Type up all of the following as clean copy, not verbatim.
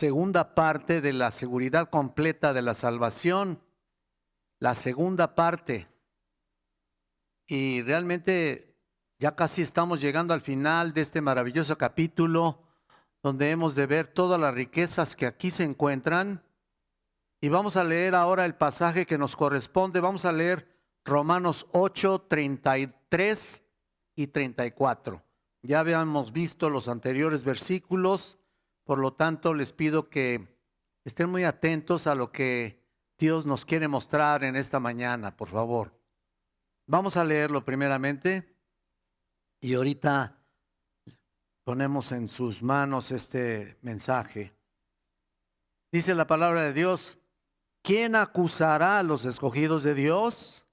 segunda parte de la seguridad completa de la salvación, la segunda parte. Y realmente ya casi estamos llegando al final de este maravilloso capítulo, donde hemos de ver todas las riquezas que aquí se encuentran. Y vamos a leer ahora el pasaje que nos corresponde. Vamos a leer Romanos 8, 33 y 34. Ya habíamos visto los anteriores versículos, por lo tanto les pido que estén muy atentos a lo que Dios nos quiere mostrar en esta mañana, por favor. Vamos a leerlo primeramente y ahorita ponemos en sus manos este mensaje. Dice la palabra de Dios: ¿quién acusará a los escogidos de Dios?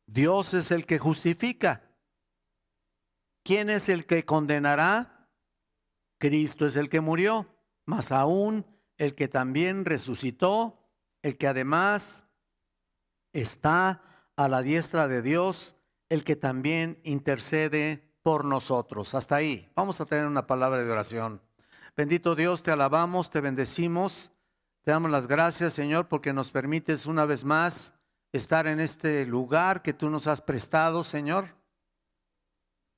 Dios es el que justifica. ¿Quién es el que condenará? Cristo es el que murió, mas aún el que también resucitó, el que además está a la diestra de Dios, el que también intercede por nosotros. Hasta ahí. Vamos a tener una palabra de oración. Bendito Dios, te alabamos, te bendecimos, te damos las gracias, Señor, porque nos permites una vez más estar en este lugar que tú nos has prestado, Señor.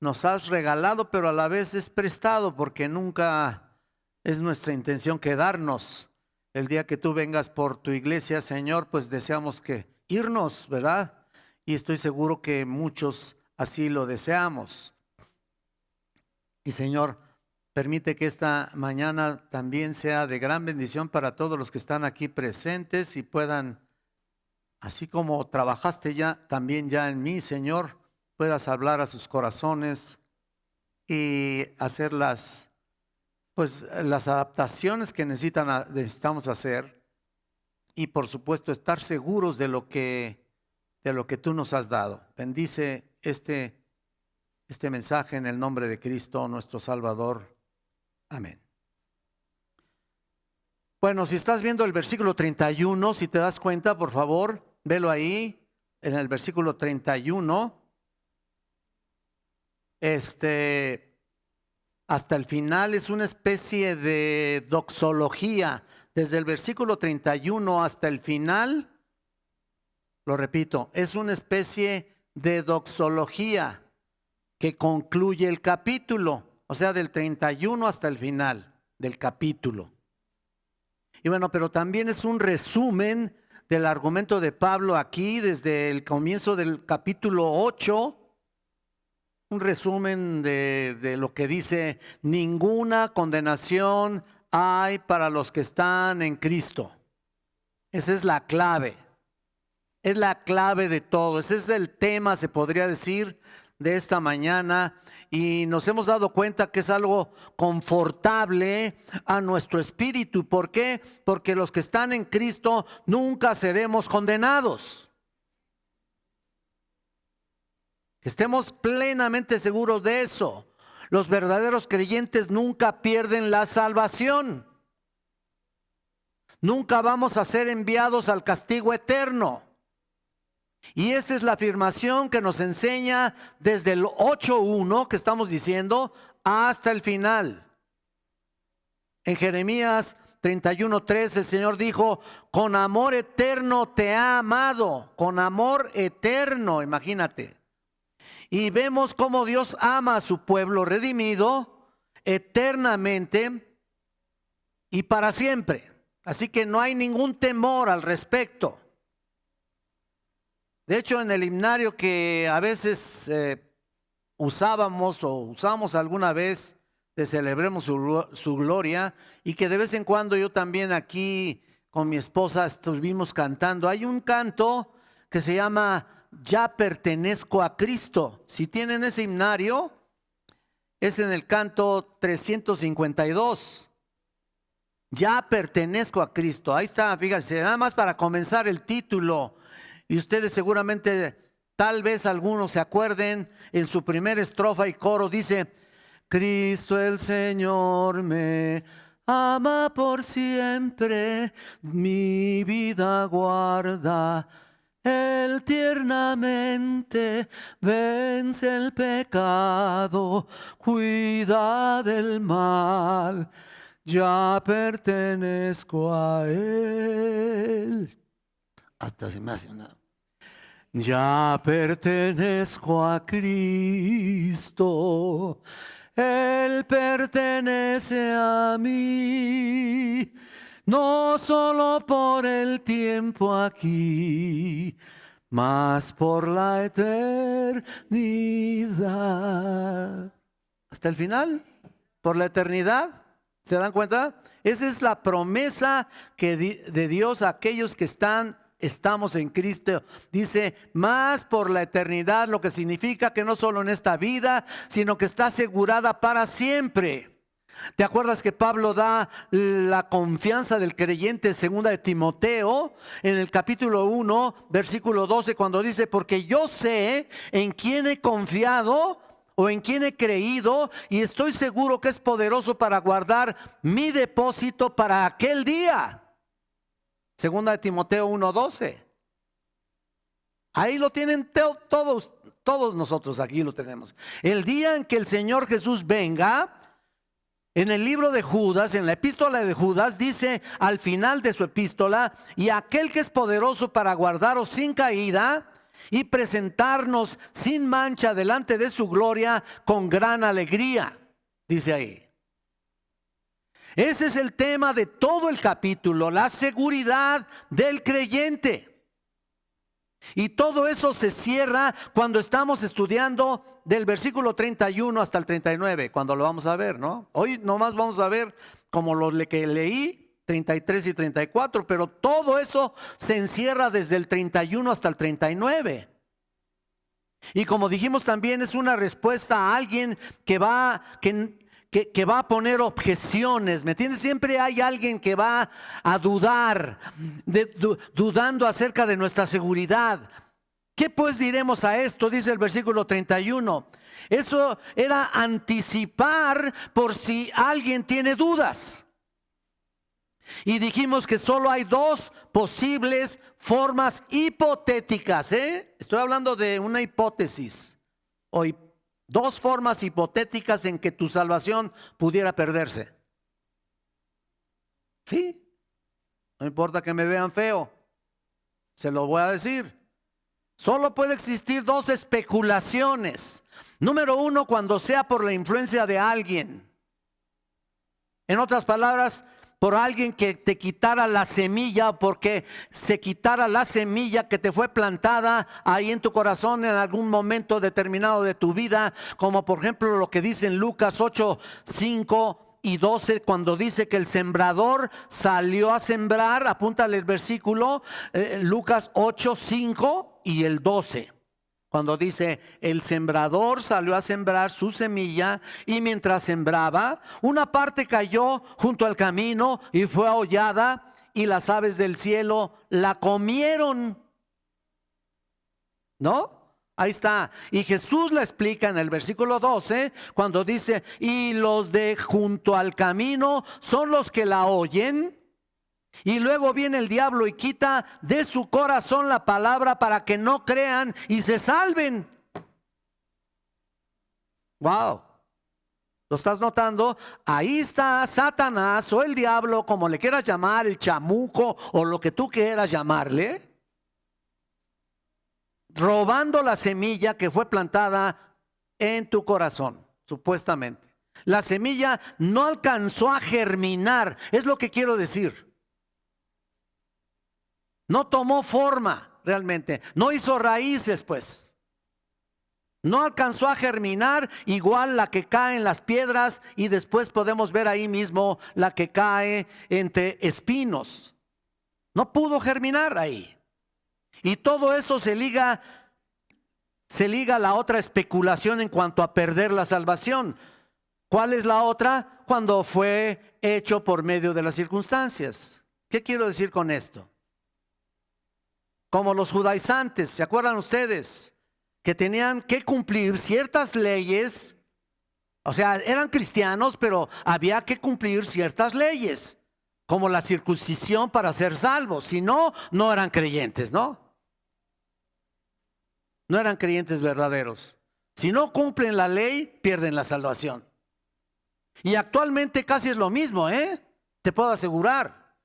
Nos has regalado, pero a la vez es prestado, porque nunca es nuestra intención quedarnos. El día que tú vengas por tu iglesia, Señor, pues deseamos que irnos, ¿verdad? Y estoy seguro que muchos así lo deseamos. Y Señor, permite que esta mañana también sea de gran bendición para todos los que están aquí presentes y puedan, así como trabajaste ya también ya en mí, Señor, puedas hablar a sus corazones y hacer las adaptaciones que necesitamos hacer, y por supuesto estar seguros de lo que tú nos has dado. Bendice este mensaje en el nombre de Cristo, nuestro Salvador. Amén. Bueno, si estás viendo el versículo 31, si te das cuenta, por favor, velo ahí, en el versículo 31. Hasta el final es una especie de doxología. Desde el versículo 31 hasta el final, lo repito, es una especie de doxología que concluye el capítulo, o sea, del 31 hasta el final del capítulo. Y bueno, pero también es un resumen del argumento de Pablo aquí, desde el comienzo del capítulo 8, un resumen de lo que dice: ninguna condenación hay para los que están en Cristo. Esa es la clave. Es la clave de todo. Ese es el tema, se podría decir, de esta mañana. Y nos hemos dado cuenta que es algo confortable a nuestro espíritu. ¿Por qué? Porque los que están en Cristo nunca seremos condenados. Que estemos plenamente seguros de eso. Los verdaderos creyentes nunca pierden la salvación. Nunca vamos a ser enviados al castigo eterno. Y esa es la afirmación que nos enseña desde el 8:1 que estamos diciendo hasta el final. En Jeremías 31:3 el Señor dijo: con amor eterno te ha amado. Con amor eterno, imagínate. Y vemos cómo Dios ama a su pueblo redimido eternamente y para siempre. Así que no hay ningún temor al respecto. De hecho, en el himnario que a veces usábamos o usamos alguna vez de Celebremos su Gloria, y que de vez en cuando yo también aquí con mi esposa estuvimos cantando, hay un canto que se llama Ya pertenezco a Cristo. Si tienen ese himnario, es en el canto 352. Ya pertenezco a Cristo. Ahí está, fíjense, nada más para comenzar el título. Y ustedes seguramente, tal vez algunos se acuerden, en su primera estrofa y coro dice: Cristo el Señor me ama por siempre, mi vida guarda. Él tiernamente vence el pecado, cuida del mal. ya pertenezco a Él. Hasta se me hace una... Ya pertenezco a Cristo, Él pertenece a mí, no solo por el tiempo aquí, mas por la eternidad. Hasta el final, por la eternidad. ¿Se dan cuenta? Esa es la promesa de Dios a aquellos que estamos en Cristo. Dice, más por la eternidad, lo que significa que no solo en esta vida, sino que está asegurada para siempre. ¿Te acuerdas que Pablo da la confianza del creyente en 2 de Timoteo, en el capítulo 1, versículo 12, cuando dice, porque yo sé en quién he confiado o en quién he creído y estoy seguro que es poderoso para guardar mi depósito para aquel día? 2 de Timoteo 1:12. Ahí lo tienen todos nosotros, aquí lo tenemos. El día en que el Señor Jesús venga, en el libro de Judas, en la epístola de Judas, dice al final de su epístola, y aquel que es poderoso para guardaros sin caída y presentarnos sin mancha delante de su gloria con gran alegría, dice ahí. Ese es el tema de todo el capítulo, la seguridad del creyente. Y todo eso se cierra cuando estamos estudiando del versículo 31 hasta el 39, cuando lo vamos a ver, ¿no? Hoy nomás vamos a ver como lo que leí, 33 y 34, pero todo eso se encierra desde el 31 hasta el 39. Y como dijimos también, es una respuesta a alguien que va a poner objeciones, ¿me entiendes? Siempre hay alguien que va a dudar, dudando acerca de nuestra seguridad. ¿Qué pues diremos a esto? Dice el versículo 31. Eso era anticipar por si alguien tiene dudas. Y dijimos que solo hay dos posibles formas hipotéticas, Estoy hablando de una hipótesis o dos formas hipotéticas en que tu salvación pudiera perderse. Sí, no importa que me vean feo, se lo voy a decir. Solo puede existir dos especulaciones. Número uno, cuando sea por la influencia de alguien. En otras palabras, por alguien que te quitara la semilla, porque se quitara la semilla que te fue plantada ahí en tu corazón en algún momento determinado de tu vida, como por ejemplo lo que dice en Lucas 8, 5 y 12, cuando dice que el sembrador salió a sembrar. Apúntale el versículo, Lucas 8, 5 y el 12. Cuando dice, el sembrador salió a sembrar su semilla y mientras sembraba, una parte cayó junto al camino y fue ahollada y las aves del cielo la comieron. ¿No? Ahí está. Y Jesús la explica en el versículo 12 cuando dice, y los de junto al camino son los que la oyen. Y luego viene el diablo y quita de su corazón la palabra para que no crean y se salven. Wow. ¿Lo estás notando? Ahí está Satanás o el diablo, como le quieras llamar, el chamuco o lo que tú quieras llamarle, robando la semilla que fue plantada en tu corazón, supuestamente. La semilla no alcanzó a germinar, es lo que quiero decir. No tomó forma realmente, no hizo raíces pues. No alcanzó a germinar, igual la que cae en las piedras y después podemos ver ahí mismo la que cae entre espinos. No pudo germinar ahí. Y todo eso se liga a la otra especulación en cuanto a perder la salvación. ¿Cuál es la otra? Cuando fue hecho por medio de las circunstancias. ¿Qué quiero decir con esto? Como los judaizantes, ¿se acuerdan ustedes? Que tenían que cumplir ciertas leyes, o sea, eran cristianos, pero había que cumplir ciertas leyes, como la circuncisión para ser salvos, si no, no eran creyentes, ¿no? No eran creyentes verdaderos. Si no cumplen la ley, pierden la salvación. Y actualmente casi es lo mismo, te puedo asegurar.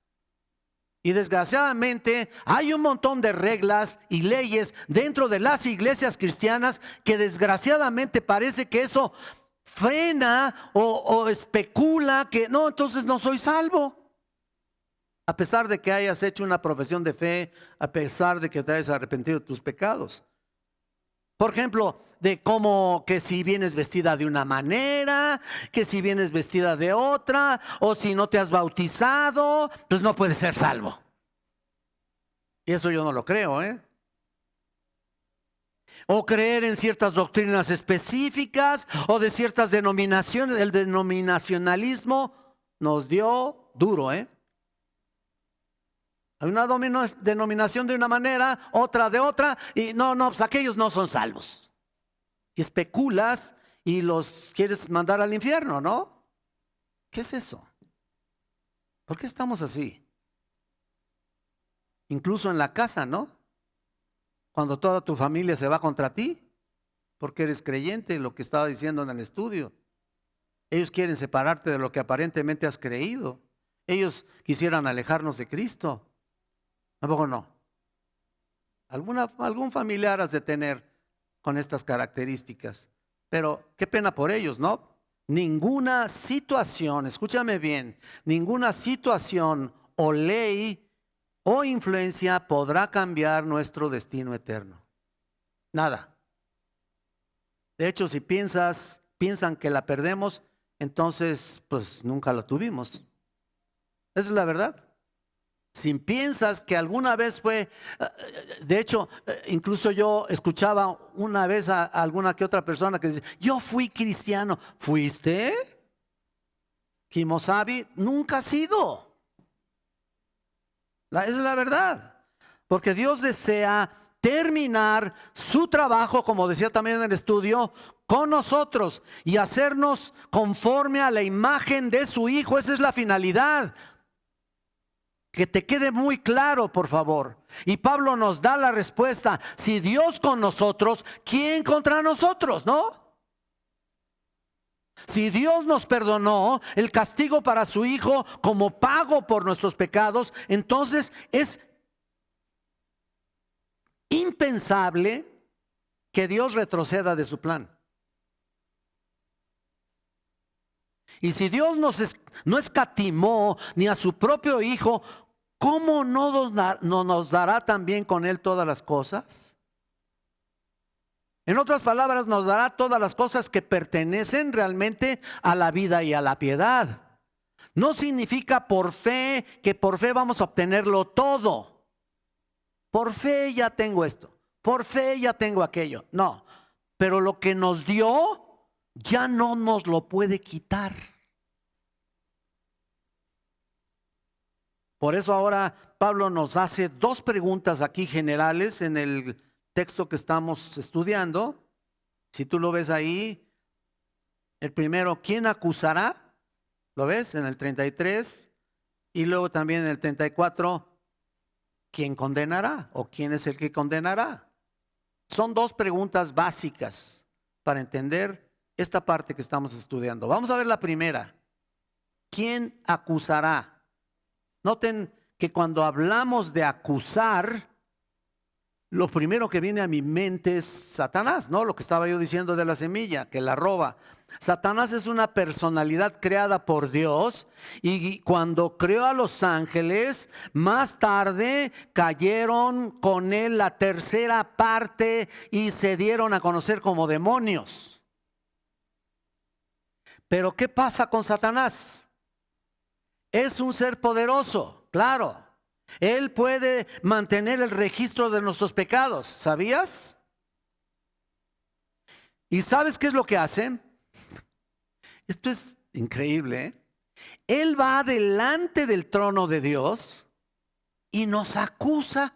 Y desgraciadamente hay un montón de reglas y leyes dentro de las iglesias cristianas que desgraciadamente parece que eso frena o especula que no, entonces no soy salvo. A pesar de que hayas hecho una profesión de fe, a pesar de que te hayas arrepentido de tus pecados. Por ejemplo, de cómo que si vienes vestida de una manera, que si vienes vestida de otra, o si no te has bautizado, pues no puedes ser salvo. Y eso yo no lo creo, O creer en ciertas doctrinas específicas o de ciertas denominaciones. El denominacionalismo nos dio duro, Hay una denominación de una manera, otra de otra, y no, pues aquellos no son salvos. Y especulas y los quieres mandar al infierno, ¿no? ¿Qué es eso? ¿Por qué estamos así? Incluso en la casa, ¿no? Cuando toda tu familia se va contra ti, porque eres creyente, lo que estaba diciendo en el estudio. Ellos quieren separarte de lo que aparentemente has creído. Ellos quisieran alejarnos de Cristo. Tampoco no. Algún familiar has de tener con estas características. Pero qué pena por ellos, ¿no? Ninguna situación, escúchame bien, ninguna situación o ley o influencia podrá cambiar nuestro destino eterno. Nada. De hecho, si piensan que la perdemos, entonces pues nunca la tuvimos. Esa es la verdad. Si piensas que alguna vez fue, de hecho, incluso yo escuchaba una vez a alguna que otra persona que dice, yo fui cristiano. ¿Fuiste? Kimosabi nunca ha sido. Esa es la verdad. Porque Dios desea terminar su trabajo, como decía también en el estudio, con nosotros y hacernos conforme a la imagen de su Hijo. Esa es la finalidad. Que te quede muy claro, por favor. Y Pablo nos da la respuesta. Si Dios con nosotros, ¿quién contra nosotros, no? Si Dios nos perdonó el castigo para su Hijo como pago por nuestros pecados, entonces es impensable que Dios retroceda de su plan. Y si Dios no escatimó ni a su propio Hijo, ¿cómo no nos dará también con Él todas las cosas? En otras palabras, nos dará todas las cosas que pertenecen realmente a la vida y a la piedad. No significa por fe que por fe vamos a obtenerlo todo. Por fe ya tengo esto, por fe ya tengo aquello. No, pero lo que nos dio ya no nos lo puede quitar. Por eso ahora Pablo nos hace dos preguntas aquí generales en el texto que estamos estudiando. Si tú lo ves ahí, el primero, ¿quién acusará? ¿Lo ves? En el 33. Y luego también en el 34, ¿quién condenará? ¿O quién es el que condenará? Son dos preguntas básicas para entender esta parte que estamos estudiando. Vamos a ver la primera. ¿Quién acusará? Noten que cuando hablamos de acusar, lo primero que viene a mi mente es Satanás, ¿no? Lo que estaba yo diciendo de la semilla, que la roba. Satanás es una personalidad creada por Dios y cuando creó a los ángeles, más tarde cayeron con él la tercera parte y se dieron a conocer como demonios. Pero ¿qué pasa con Satanás? Es un ser poderoso, claro. Él puede mantener el registro de nuestros pecados, ¿sabías? ¿Y sabes qué es lo que hace? Esto es increíble, Él va delante del trono de Dios y nos acusa.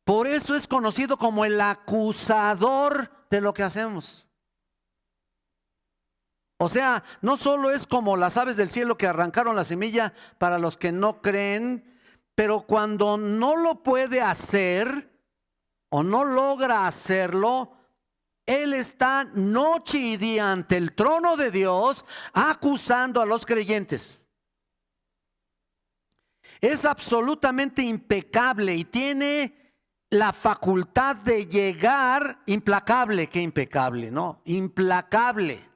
Por eso es conocido como el acusador de lo que hacemos. O sea, no solo es como las aves del cielo que arrancaron la semilla para los que no creen, pero cuando no lo puede hacer o no logra hacerlo, Él está noche y día ante el trono de Dios acusando a los creyentes. Es absolutamente impecable y tiene la facultad de llegar, implacable, que impecable, ¿no? Implacable.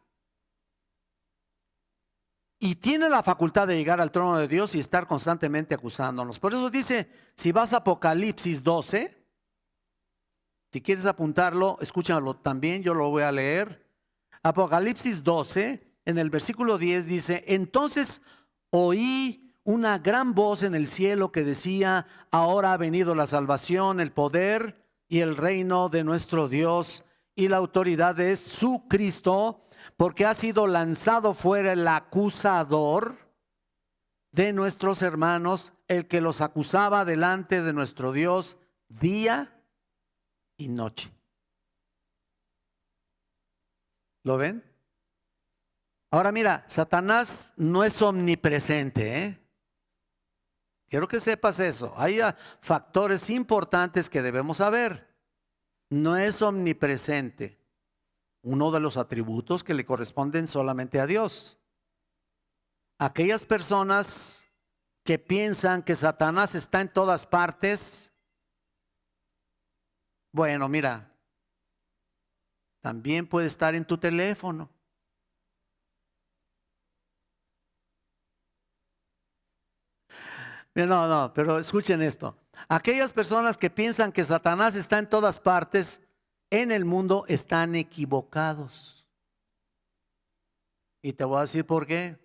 Y tiene la facultad de llegar al trono de Dios y estar constantemente acusándonos. Por eso dice, si vas a Apocalipsis 12, si quieres apuntarlo, escúchalo también, yo lo voy a leer. Apocalipsis 12, en el versículo 10 dice, entonces oí una gran voz en el cielo que decía, ahora ha venido la salvación, el poder y el reino de nuestro Dios y la autoridad de su Cristo, porque ha sido lanzado fuera el acusador de nuestros hermanos, el que los acusaba delante de nuestro Dios día y noche. ¿Lo ven? Ahora mira, Satanás no es omnipresente, ¿eh? Quiero que sepas eso. Hay factores importantes que debemos saber. No es omnipresente. Uno de los atributos que le corresponden solamente a Dios. Aquellas personas que piensan que Satanás está en todas partes, bueno, mira, también puede estar en tu teléfono. No, pero escuchen esto. Aquellas personas que piensan que Satanás está en todas partes en el mundo están equivocados. Y te voy a decir por qué.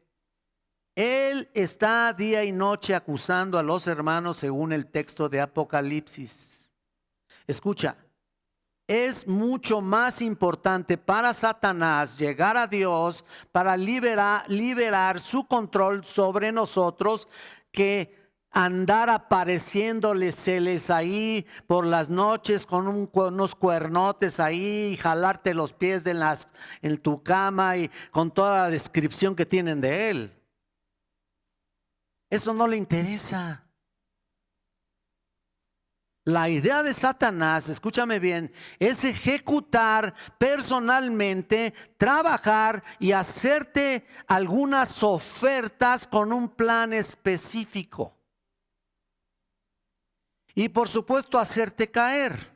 Él está día y noche acusando a los hermanos según el texto de Apocalipsis. Escucha, es mucho más importante para Satanás llegar a Dios para liberar su control sobre nosotros que andar apareciéndoles ahí por las noches con unos cuernotes ahí y jalarte los pies en tu cama y con toda la descripción que tienen de él. Eso no le interesa. La idea de Satanás, escúchame bien, es ejecutar personalmente, trabajar y hacerte algunas ofertas con un plan específico. Y por supuesto hacerte caer.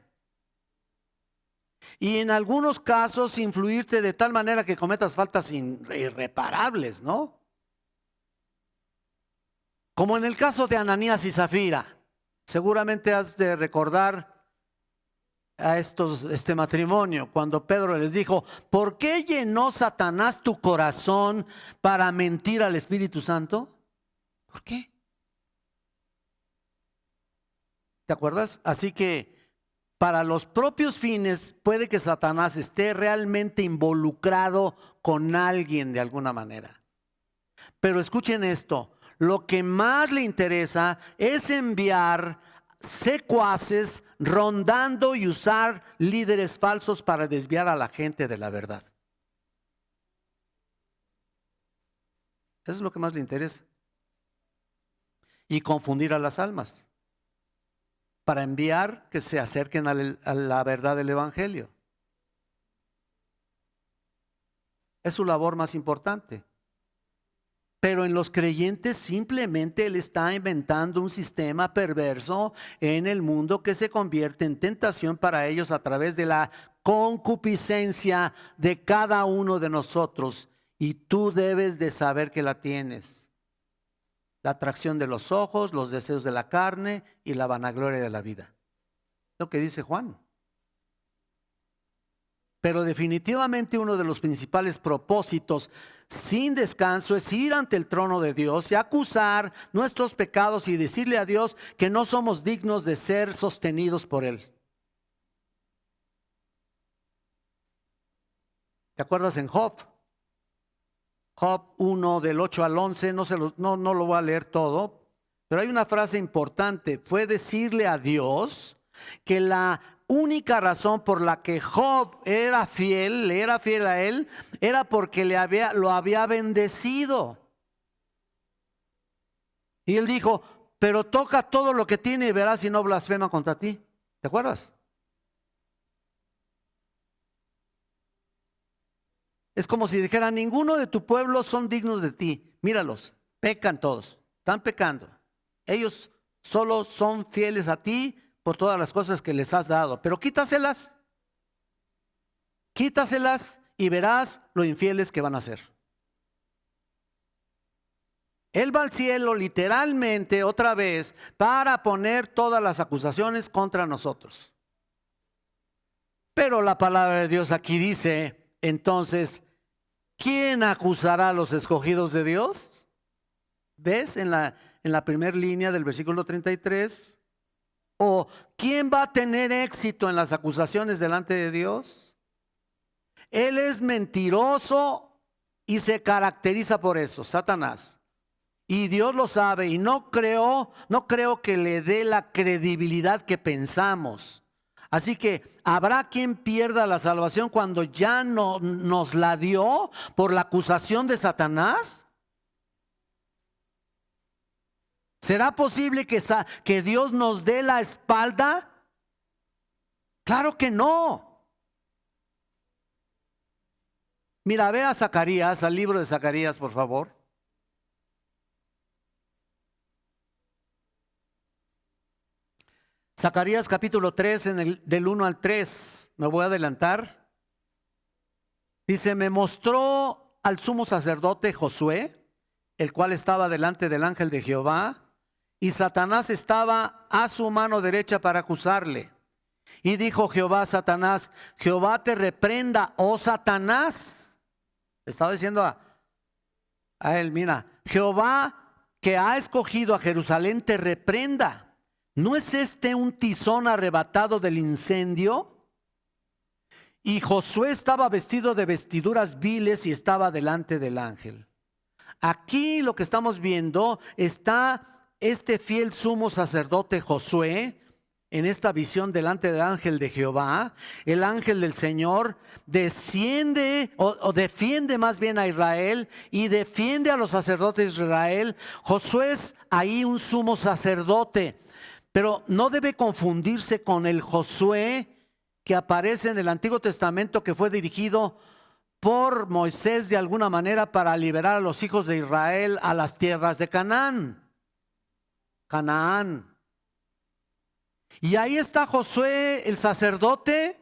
Y en algunos casos influirte de tal manera que cometas faltas irreparables, ¿no? Como en el caso de Ananías y Zafira. Seguramente has de recordar a este matrimonio cuando Pedro les dijo, ¿por qué llenó Satanás tu corazón para mentir al Espíritu Santo? ¿Por qué? ¿Te acuerdas? Así que para los propios fines puede que Satanás esté realmente involucrado con alguien de alguna manera. Pero escuchen esto. Lo que más le interesa es enviar secuaces rondando y usar líderes falsos para desviar a la gente de la verdad. Eso es lo que más le interesa. Y confundir a las almas para enviar que se acerquen a la verdad del Evangelio. Es su labor más importante. Pero en los creyentes simplemente él está inventando un sistema perverso en el mundo que se convierte en tentación para ellos a través de la concupiscencia de cada uno de nosotros. Y tú debes de saber que la tienes. La atracción de los ojos, los deseos de la carne y la vanagloria de la vida. Lo que dice Juan. Pero definitivamente uno de los principales propósitos sin descanso es ir ante el trono de Dios y acusar nuestros pecados y decirle a Dios que no somos dignos de ser sostenidos por Él. ¿Te acuerdas en Job? Job 1 del 8 al 11, no lo voy a leer todo, pero hay una frase importante, fue decirle a Dios que la única razón por la que Job era fiel a él, era porque lo había bendecido. Y él dijo, pero toca todo lo que tiene y verás si no blasfema contra ti. ¿Te acuerdas? Es como si dijera, ninguno de tu pueblo son dignos de ti. Míralos, pecan todos, están pecando. Ellos solo son fieles a ti por todas las cosas que les has dado. Pero quítaselas y verás lo infieles que van a ser. Él va al cielo literalmente otra vez para poner todas las acusaciones contra nosotros. Pero la palabra de Dios aquí dice, entonces, ¿quién acusará a los escogidos de Dios? ¿Ves en la primera línea del versículo 33? ¿O quién va a tener éxito en las acusaciones delante de Dios? Él es mentiroso y se caracteriza por eso, Satanás. Y Dios lo sabe y no creo que le dé la credibilidad que pensamos. Así que habrá quien pierda la salvación cuando ya no nos la dio por la acusación de Satanás. ¿Será posible que Dios nos dé la espalda? Claro que no. Mira, ve a Zacarías, al libro de Zacarías, por favor. Zacarías capítulo 3, del 1 al 3, me voy a adelantar. Dice, me mostró al sumo sacerdote Josué, el cual estaba delante del ángel de Jehová, y Satanás estaba a su mano derecha para acusarle. Y dijo Jehová a Satanás, Jehová te reprenda, oh Satanás. Estaba diciendo a él, mira, Jehová que ha escogido a Jerusalén te reprenda. ¿No es este un tizón arrebatado del incendio? Y Josué estaba vestido de vestiduras viles y estaba delante del ángel. Aquí lo que estamos viendo está este fiel sumo sacerdote Josué en esta visión delante del ángel de Jehová. El ángel del Señor desciende o defiende más bien a Israel y defiende a los sacerdotes de Israel. Josué es ahí un sumo sacerdote. Pero no debe confundirse con el Josué que aparece en el Antiguo Testamento, que fue dirigido por Moisés de alguna manera para liberar a los hijos de Israel a las tierras de Canaán. Y ahí está Josué, el sacerdote,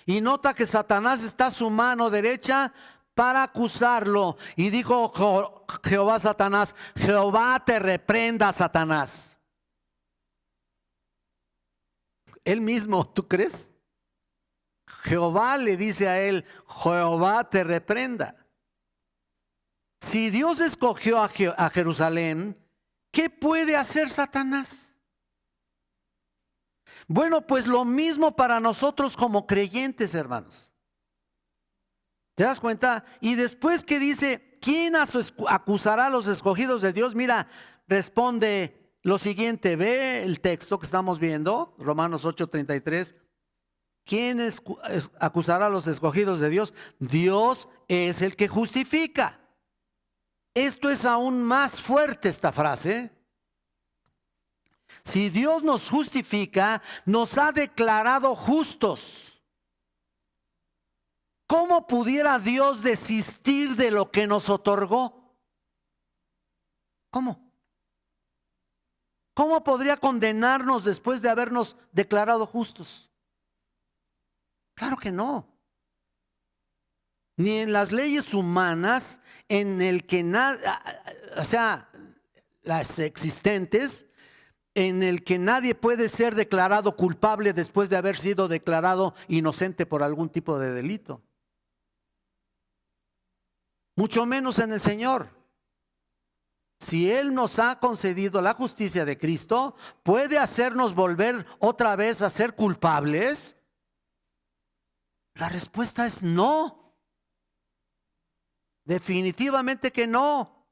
y nota que Satanás está a su mano derecha para acusarlo. Y dijo Jehová a Satanás, Jehová te reprenda, Satanás. Él mismo, ¿tú crees? Jehová le dice a él, Jehová te reprenda. Si Dios escogió a Jerusalén, ¿qué puede hacer Satanás? Bueno, pues lo mismo para nosotros como creyentes, hermanos. ¿Te das cuenta? Y después que dice, ¿quién acusará a los escogidos de Dios? Mira, responde lo siguiente, ve el texto que estamos viendo, Romanos 8:33. ¿Quién acusará a los escogidos de Dios? Dios es el que justifica. Esto es aún más fuerte, esta frase. Si Dios nos justifica, nos ha declarado justos. ¿Cómo pudiera Dios desistir de lo que nos otorgó? ¿Cómo? ¿Cómo podría condenarnos después de habernos declarado justos? Claro que no. Ni en las leyes humanas, en el que las existentes, en el que nadie puede ser declarado culpable después de haber sido declarado inocente por algún tipo de delito. Mucho menos en el Señor. Si Él nos ha concedido la justicia de Cristo, ¿puede hacernos volver otra vez a ser culpables? La respuesta es no. Definitivamente que no.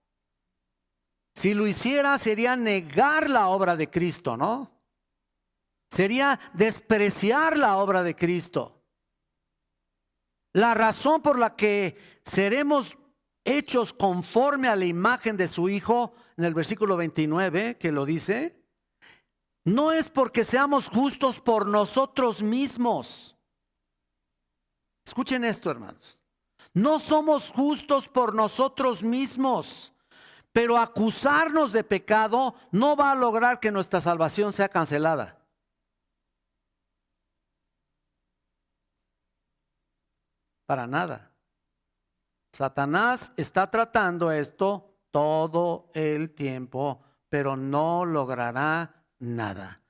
Si lo hiciera, sería negar la obra de Cristo, ¿no? Sería despreciar la obra de Cristo. La razón por la que seremos hechos conforme a la imagen de su Hijo, en el versículo 29, que lo dice, no es porque seamos justos por nosotros mismos. Escuchen esto, hermanos. No somos justos por nosotros mismos, pero acusarnos de pecado no va a lograr que nuestra salvación sea cancelada. Para nada. Satanás está tratando esto todo el tiempo, pero no logrará nada.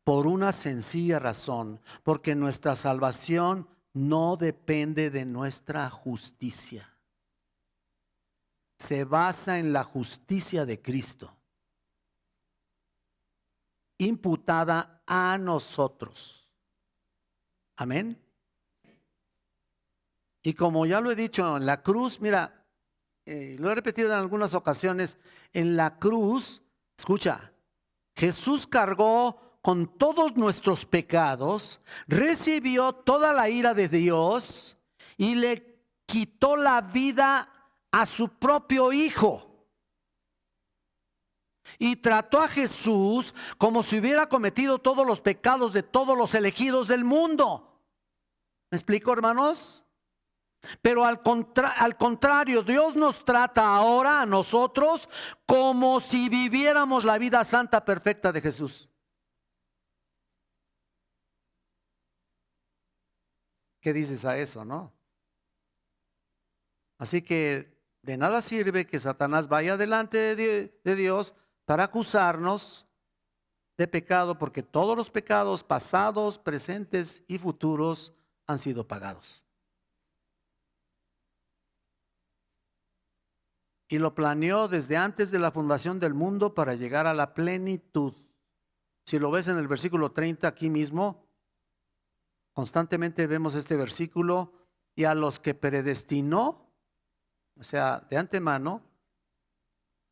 Por una sencilla razón, porque nuestra salvación no depende de nuestra justicia. Se basa en la justicia de Cristo, imputada a nosotros. Amén. Y como ya lo he dicho, en la cruz, mira, lo he repetido en algunas ocasiones, en la cruz, escucha, Jesús cargó con todos nuestros pecados, recibió toda la ira de Dios y le quitó la vida a su propio Hijo. Y trató a Jesús como si hubiera cometido todos los pecados de todos los elegidos del mundo. ¿Me explico, hermanos? Pero al contrario, Dios nos trata ahora a nosotros como si viviéramos la vida santa perfecta de Jesús. ¿Qué dices a eso, no? Así que de nada sirve que Satanás vaya delante de Dios para acusarnos de pecado, porque todos los pecados pasados, presentes y futuros han sido pagados. Y lo planeó desde antes de la fundación del mundo para llegar a la plenitud. Si lo ves en el versículo 30 aquí mismo, constantemente vemos este versículo: y a los que predestinó, o sea, de antemano,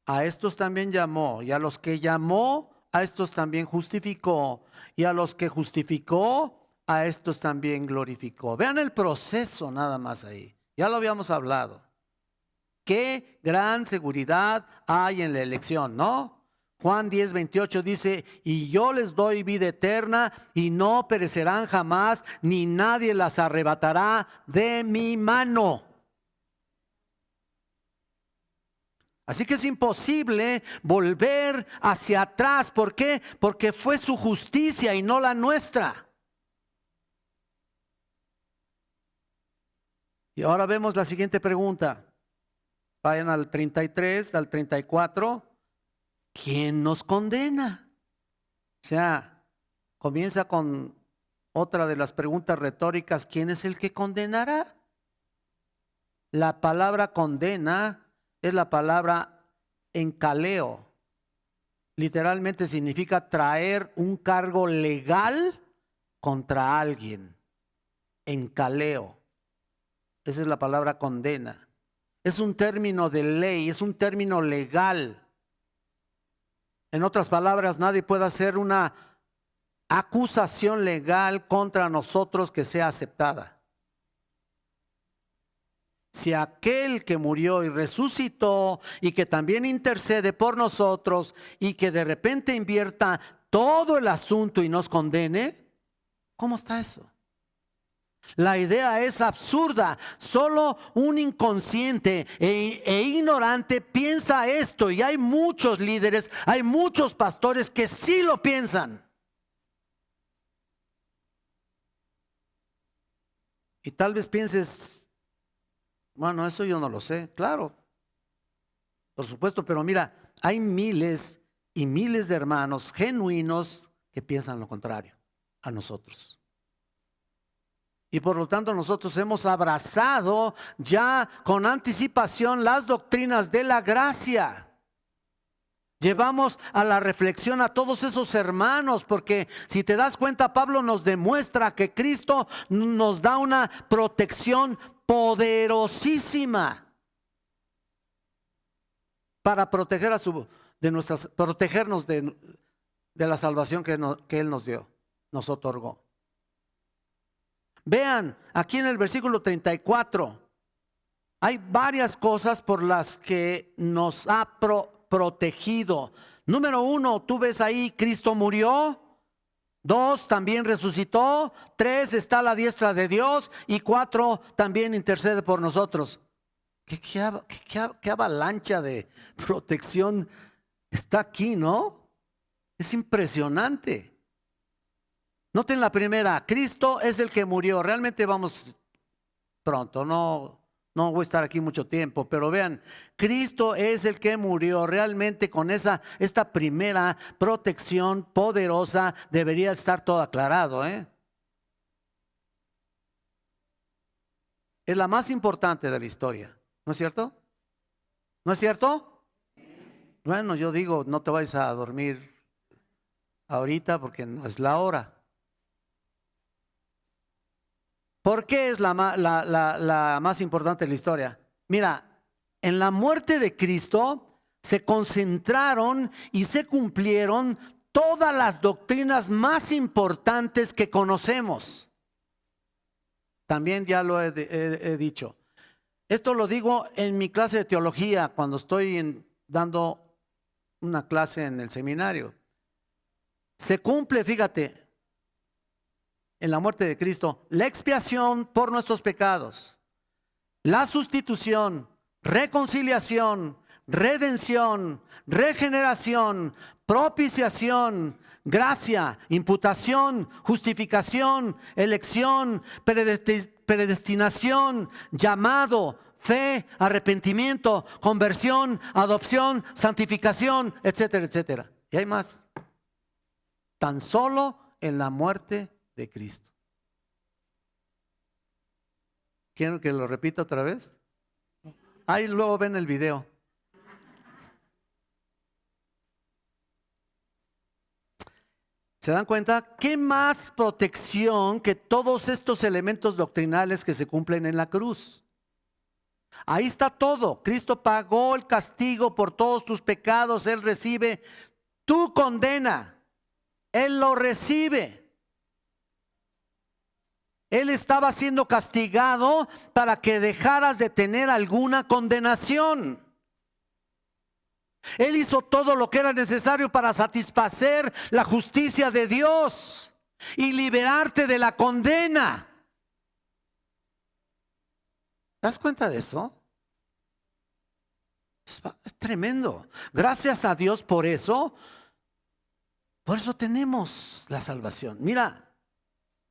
a estos también llamó, y a los que llamó, a estos también justificó, y a los que justificó, a estos también glorificó. Vean el proceso nada más ahí, ya lo habíamos hablado. Qué gran seguridad hay en la elección, ¿no? Juan 10:28 dice: y yo les doy vida eterna y no perecerán jamás, ni nadie las arrebatará de mi mano. Así que es imposible volver hacia atrás. ¿Por qué? Porque fue su justicia y no la nuestra. Y ahora vemos la siguiente pregunta. Vayan al 33, al 34. ¿Quién nos condena? O sea, comienza con otra de las preguntas retóricas: ¿quién es el que condenará? La palabra condena es la palabra encaleo. Literalmente significa traer un cargo legal contra alguien. Encaleo. Esa es la palabra condena. Es un término de ley, es un término legal. En otras palabras, nadie puede hacer una acusación legal contra nosotros que sea aceptada. Si aquel que murió y resucitó y que también intercede por nosotros y que de repente invierta todo el asunto y nos condene, ¿cómo está eso? La idea es absurda. Solo un inconsciente e ignorante piensa esto, y hay muchos líderes, hay muchos pastores que sí lo piensan. Y tal vez pienses: bueno, eso yo no lo sé. Claro, por supuesto, pero mira, hay miles y miles de hermanos genuinos que piensan lo contrario a nosotros. Y por lo tanto nosotros hemos abrazado ya con anticipación las doctrinas de la gracia. Llevamos a la reflexión a todos esos hermanos, porque si te das cuenta, Pablo nos demuestra que Cristo nos da una protección poderosísima para proteger protegernos de la salvación que Él nos dio, nos otorgó. Vean, aquí en el versículo 34, hay varias cosas por las que nos ha protegido. Número uno, tú ves ahí, Cristo murió 2 también resucitó, 3 está a la diestra de Dios y 4 también intercede por nosotros. ¿Qué avalancha de protección está aquí, no? Es impresionante. Noten la primera, Cristo es el que murió. Realmente vamos pronto, no voy a estar aquí mucho tiempo, pero vean, Cristo es el que murió. Realmente con esta primera protección poderosa debería estar todo aclarado, ¿eh? Es la más importante de la historia, ¿no es cierto? ¿No es cierto? Bueno, yo digo, no te vayas a dormir ahorita porque no es la hora. ¿Por qué es la más importante de la historia? Mira, en la muerte de Cristo se concentraron y se cumplieron todas las doctrinas más importantes que conocemos. También ya lo he dicho. Esto lo digo en mi clase de teología cuando estoy dando una clase en el seminario. Se cumple, fíjate, en la muerte de Cristo, la expiación por nuestros pecados, la sustitución, reconciliación, redención, regeneración, propiciación, gracia, imputación, justificación, elección, predestinación, llamado, fe, arrepentimiento, conversión, adopción, santificación, etcétera, etcétera. Y hay más. Tan solo en la muerte de Cristo. ¿Quieren que lo repita otra vez? Ahí luego ven el video. ¿Se dan cuenta? ¿Qué más protección que todos estos elementos doctrinales que se cumplen en la cruz? Ahí está todo. Cristo pagó el castigo por todos tus pecados. Él recibe tu condena. Él lo recibe. Él estaba siendo castigado para que dejaras de tener alguna condenación. Él hizo todo lo que era necesario para satisfacer la justicia de Dios y liberarte de la condena. ¿Te das cuenta de eso? Es tremendo. Gracias a Dios por eso tenemos la salvación. Mira.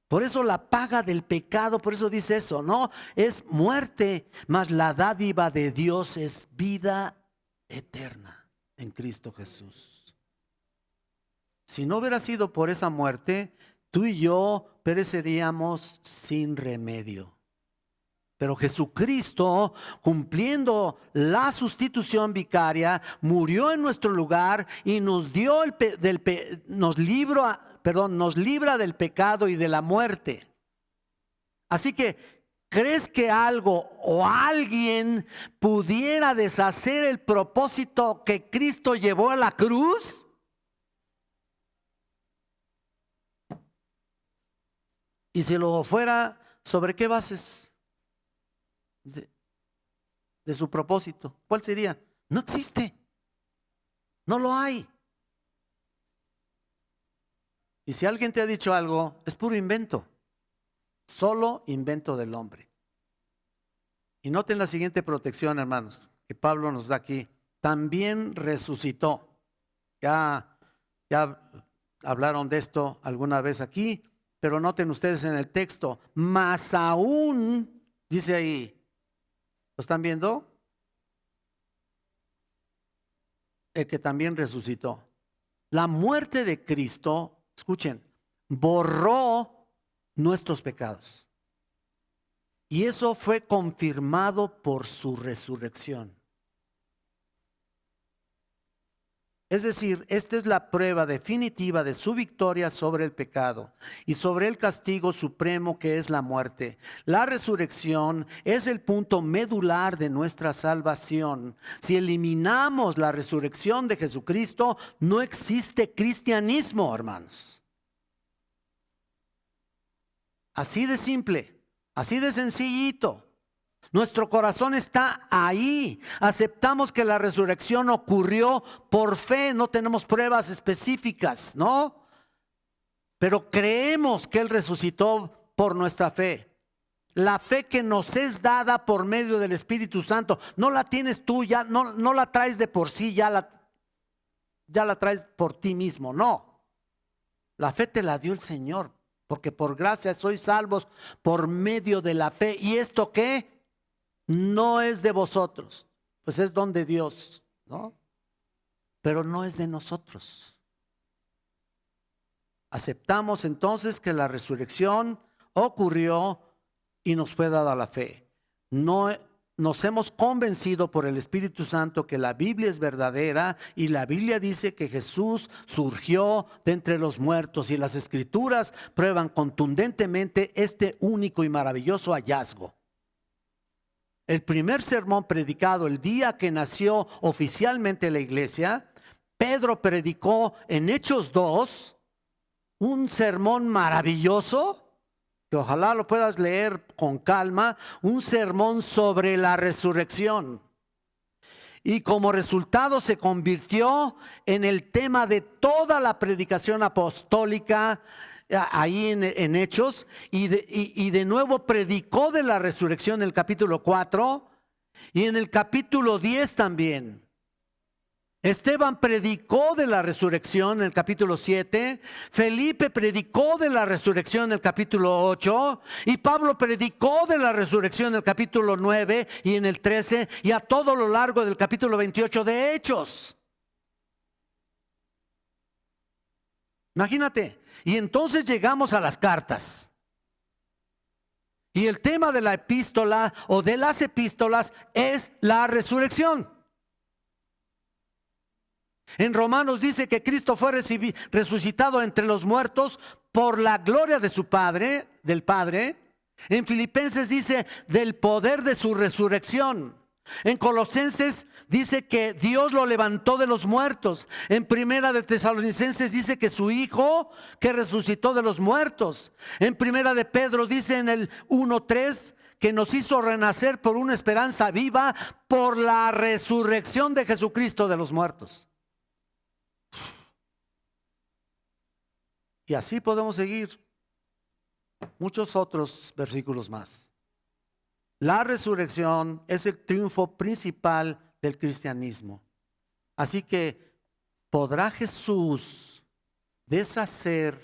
Por eso la paga del pecado, por eso dice eso, ¿no? Es muerte, mas la dádiva de Dios es vida eterna en Cristo Jesús. Si no hubiera sido por esa muerte, tú y yo pereceríamos sin remedio. Pero Jesucristo, cumpliendo la sustitución vicaria, murió en nuestro lugar y nos dio nos libra del pecado y de la muerte. Así que, ¿crees que algo o alguien pudiera deshacer el propósito que Cristo llevó a la cruz? Y si lo fuera, ¿sobre qué bases de su propósito? ¿Cuál sería? No existe. No lo hay. Y si alguien te ha dicho algo, es puro invento. Solo invento del hombre. Y noten la siguiente protección, hermanos, que Pablo nos da aquí. También resucitó. Ya hablaron de esto alguna vez aquí, pero noten ustedes en el texto, más aún, dice ahí, ¿lo están viendo? El que también resucitó. La muerte de Cristo, escuchen, borró nuestros pecados. Y eso fue confirmado por su resurrección. Es decir, esta es la prueba definitiva de su victoria sobre el pecado y sobre el castigo supremo que es la muerte. La resurrección es el punto medular de nuestra salvación. Si eliminamos la resurrección de Jesucristo, no existe cristianismo, hermanos. Así de simple, así de sencillito. Nuestro corazón está ahí. Aceptamos que la resurrección ocurrió por fe. No tenemos pruebas específicas, ¿no? pero creemos que Él resucitó por nuestra fe. La fe que nos es dada por medio del Espíritu Santo, no la tienes tú, ya no la traes de por sí, ya la traes por ti mismo, no. La fe te la dio el Señor, porque por gracia sois salvos por medio de la fe. ¿Y esto qué? No es de vosotros, pues es don de Dios, ¿no? Pero no es de nosotros. Aceptamos entonces que la resurrección ocurrió y nos fue dada la fe. No nos hemos convencido por el Espíritu Santo que la Biblia es verdadera, y la Biblia dice que Jesús surgió de entre los muertos, y las Escrituras prueban contundentemente este único y maravilloso hallazgo. El primer sermón predicado el día que nació oficialmente la iglesia, Pedro predicó en Hechos 2 un sermón maravilloso, que ojalá lo puedas leer con calma, un sermón sobre la resurrección. Y como resultado se convirtió en el tema de toda la predicación apostólica ahí en Hechos, y de nuevo predicó de la resurrección en el capítulo 4 y en el capítulo 10 también. Esteban predicó de la resurrección en el capítulo 7, Felipe predicó de la resurrección en el capítulo 8, y Pablo predicó de la resurrección en el capítulo 9 y en el 13, y a todo lo largo del capítulo 28 de Hechos. Imagínate, y entonces llegamos a las cartas. Y el tema de la epístola o de las epístolas es la resurrección. En Romanos dice que Cristo fue resucitado entre los muertos por la gloria de su Padre, del Padre. En Filipenses dice del poder de su resurrección. En Colosenses dice que Dios lo levantó de los muertos. En Primera de Tesalonicenses dice que su Hijo que resucitó de los muertos. En Primera de Pedro dice en el 1:3 que nos hizo renacer por una esperanza viva por la resurrección de Jesucristo de los muertos. Y así podemos seguir muchos otros versículos más. La resurrección es el triunfo principal del cristianismo. Así que, ¿podrá Jesús deshacer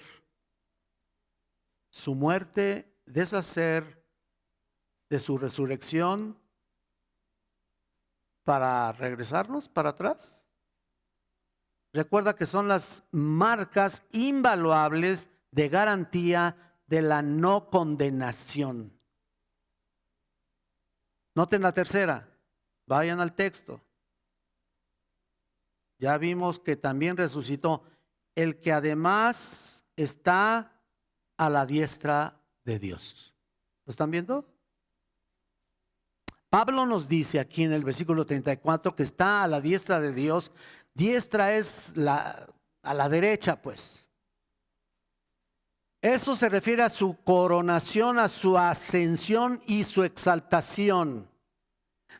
su muerte, deshacer de su resurrección para regresarnos para atrás? Recuerda que son las marcas invaluables de garantía de la no condenación. Noten la tercera, vayan al texto. Ya vimos que también resucitó el que además está a la diestra de Dios. ¿Lo están viendo? Pablo nos dice aquí en el versículo 34 que está a la diestra de Dios. Diestra es a la derecha, pues. Eso se refiere a su coronación, a su ascensión y su exaltación.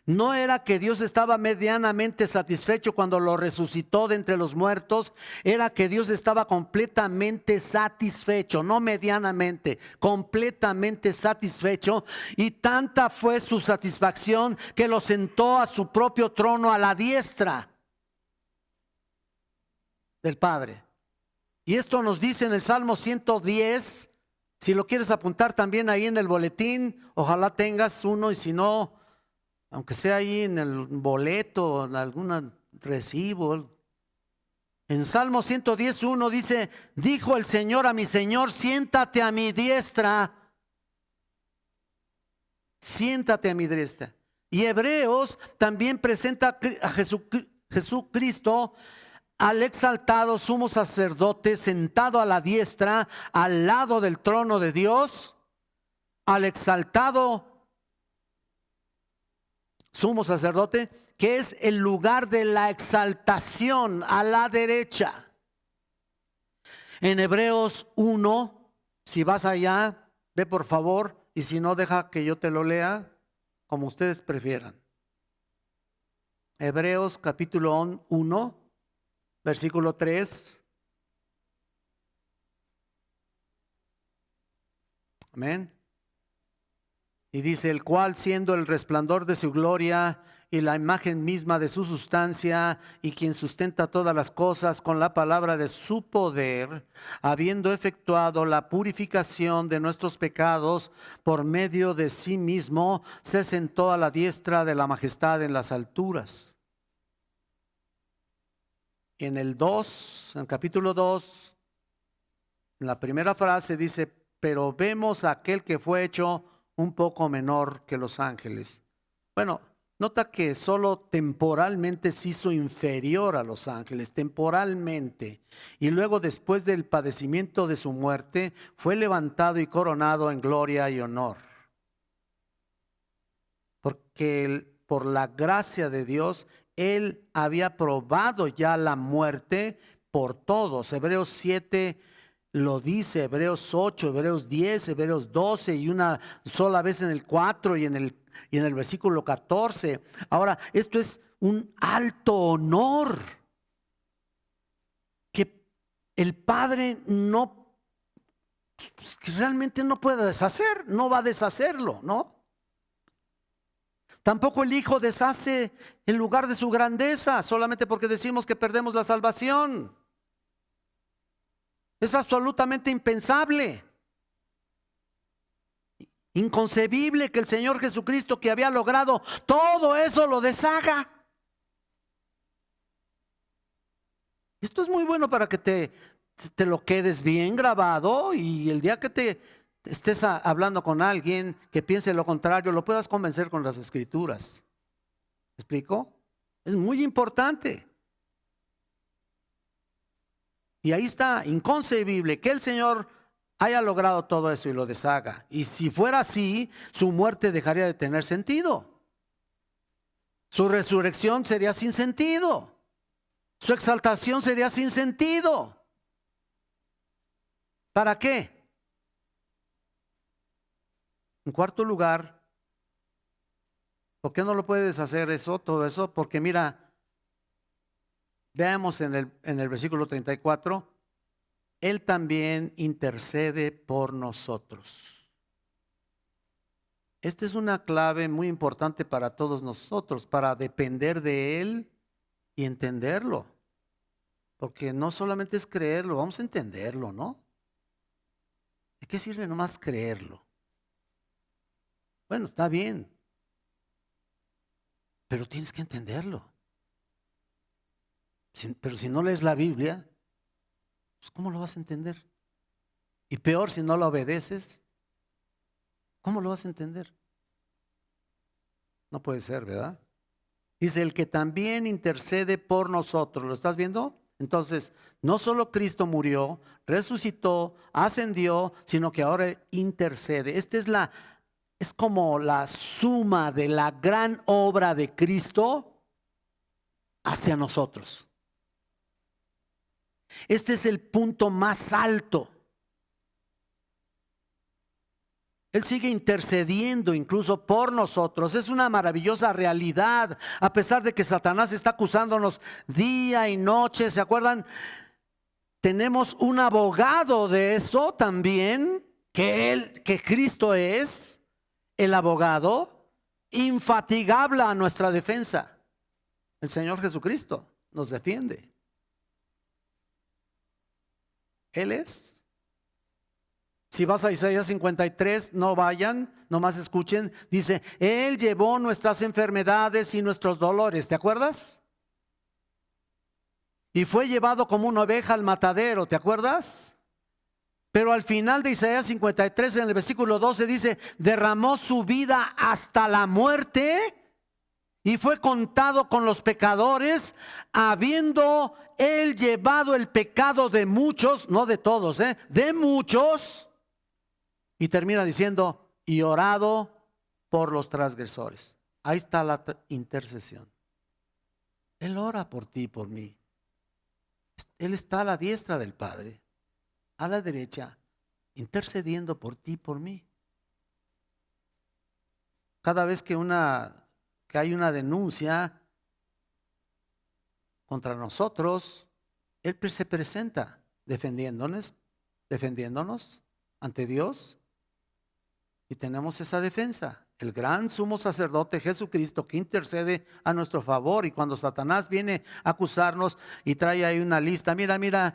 No era que Dios estaba medianamente satisfecho cuando lo resucitó de entre los muertos, era que Dios estaba completamente satisfecho, no medianamente, completamente satisfecho, y tanta fue su satisfacción que lo sentó a su propio trono a la diestra del Padre. Y esto nos dice en el Salmo 110, si lo quieres apuntar también ahí en el boletín, ojalá tengas uno, y si no, aunque sea ahí en el boleto, en algún recibo. En Salmo 110:1 dice, dijo el Señor a mi Señor, siéntate a mi diestra. Siéntate a mi diestra. Y Hebreos también presenta a Jesucristo, al exaltado sumo sacerdote sentado a la diestra, al lado del trono de Dios, al exaltado sumo sacerdote, que es el lugar de la exaltación, a la derecha. En Hebreos 1, si vas allá, ve por favor, y si no, deja que yo te lo lea, como ustedes prefieran. Hebreos capítulo 1, versículo 3. Amén. Y dice, el cual siendo el resplandor de su gloria y la imagen misma de su sustancia, y quien sustenta todas las cosas con la palabra de su poder, habiendo efectuado la purificación de nuestros pecados por medio de sí mismo, se sentó a la diestra de la majestad en las alturas. En el 2, en el capítulo 2, en la primera frase dice, pero vemos a aquel que fue hecho un poco menor que los ángeles. Bueno, nota que solo temporalmente se hizo inferior a los ángeles, temporalmente. Y luego, después del padecimiento de su muerte, fue levantado y coronado en gloria y honor. Porque por la gracia de Dios, Él había probado ya la muerte por todos. Hebreos 7 lo dice, Hebreos 8, Hebreos 10, Hebreos 12 y una sola vez en el 4 y en el versículo 14. Ahora, esto es un alto honor que el Padre que realmente no puede deshacer, no va a deshacerlo, ¿no? Tampoco el Hijo deshace el lugar de su grandeza solamente porque decimos que perdemos la salvación. Es absolutamente impensable, inconcebible que el Señor Jesucristo, que había logrado todo eso, lo deshaga. Esto es muy bueno para que te lo quedes bien grabado, y el día que te estés hablando con alguien que piense lo contrario, lo puedas convencer con las Escrituras. ¿Me explico? Es muy importante. Y ahí está, inconcebible que el Señor haya logrado todo eso y lo deshaga. Y si fuera así, su muerte dejaría de tener sentido. Su resurrección sería sin sentido. Su exaltación sería sin sentido. ¿Para qué? En cuarto lugar, ¿por qué no lo puede deshacer eso, todo eso? Porque mira, veamos en el versículo 34, Él también intercede por nosotros. Esta es una clave muy importante para todos nosotros, para depender de Él y entenderlo. Porque no solamente es creerlo, vamos a entenderlo, ¿no? ¿De qué sirve nomás creerlo? Bueno, está bien, pero tienes que entenderlo. Pero si no lees la Biblia, pues ¿cómo lo vas a entender? Y peor, si no lo obedeces, ¿cómo lo vas a entender? No puede ser, ¿verdad? Dice, el que también intercede por nosotros. ¿Lo estás viendo? Entonces, no solo Cristo murió, resucitó, ascendió, sino que ahora intercede. Es como la suma de la gran obra de Cristo hacia nosotros. Este es el punto más alto. Él sigue intercediendo incluso por nosotros. Es una maravillosa realidad, a pesar de que Satanás está acusándonos día y noche. ¿Se acuerdan? Tenemos un abogado de eso también, que Cristo es el abogado infatigable a nuestra defensa. El Señor Jesucristo nos defiende. Él es. Si vas a Isaías 53, no vayan, nomás escuchen. Dice, Él llevó nuestras enfermedades y nuestros dolores. ¿Te acuerdas? Y fue llevado como una oveja al matadero. ¿Te acuerdas? Pero al final de Isaías 53, en el versículo 12, dice, derramó su vida hasta la muerte y fue contado con los pecadores, habiendo Él llevado el pecado de muchos, no de todos, de muchos. Y termina diciendo, y orado por los transgresores. Ahí está la intercesión. Él ora por ti y por mí. Él está a la diestra del Padre, a la derecha, intercediendo por ti y por mí. Cada vez que hay una denuncia contra nosotros, Él se presenta defendiéndonos ante Dios. Y tenemos esa defensa. El gran sumo sacerdote Jesucristo que intercede a nuestro favor. Y cuando Satanás viene a acusarnos y trae ahí una lista, mira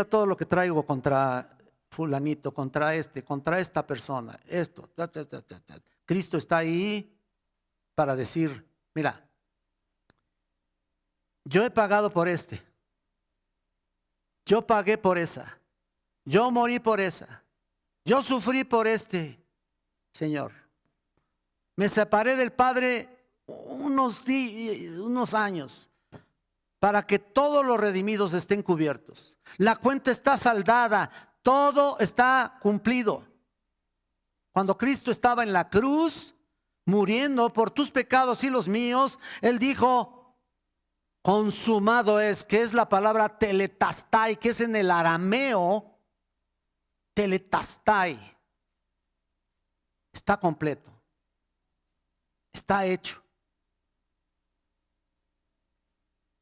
todo lo que traigo contra fulanito, contra esta persona, esto. Cristo está ahí para decir, mira, yo he pagado por yo pagué por esa, yo morí por esa, yo sufrí por Señor. Me separé del Padre unos años para que todos los redimidos estén cubiertos. La cuenta está saldada, todo está cumplido. Cuando Cristo estaba en la cruz, muriendo por tus pecados y los míos, Él dijo, consumado es, que es la palabra teletastai, que es en el arameo, teletastai. Está completo. Está hecho.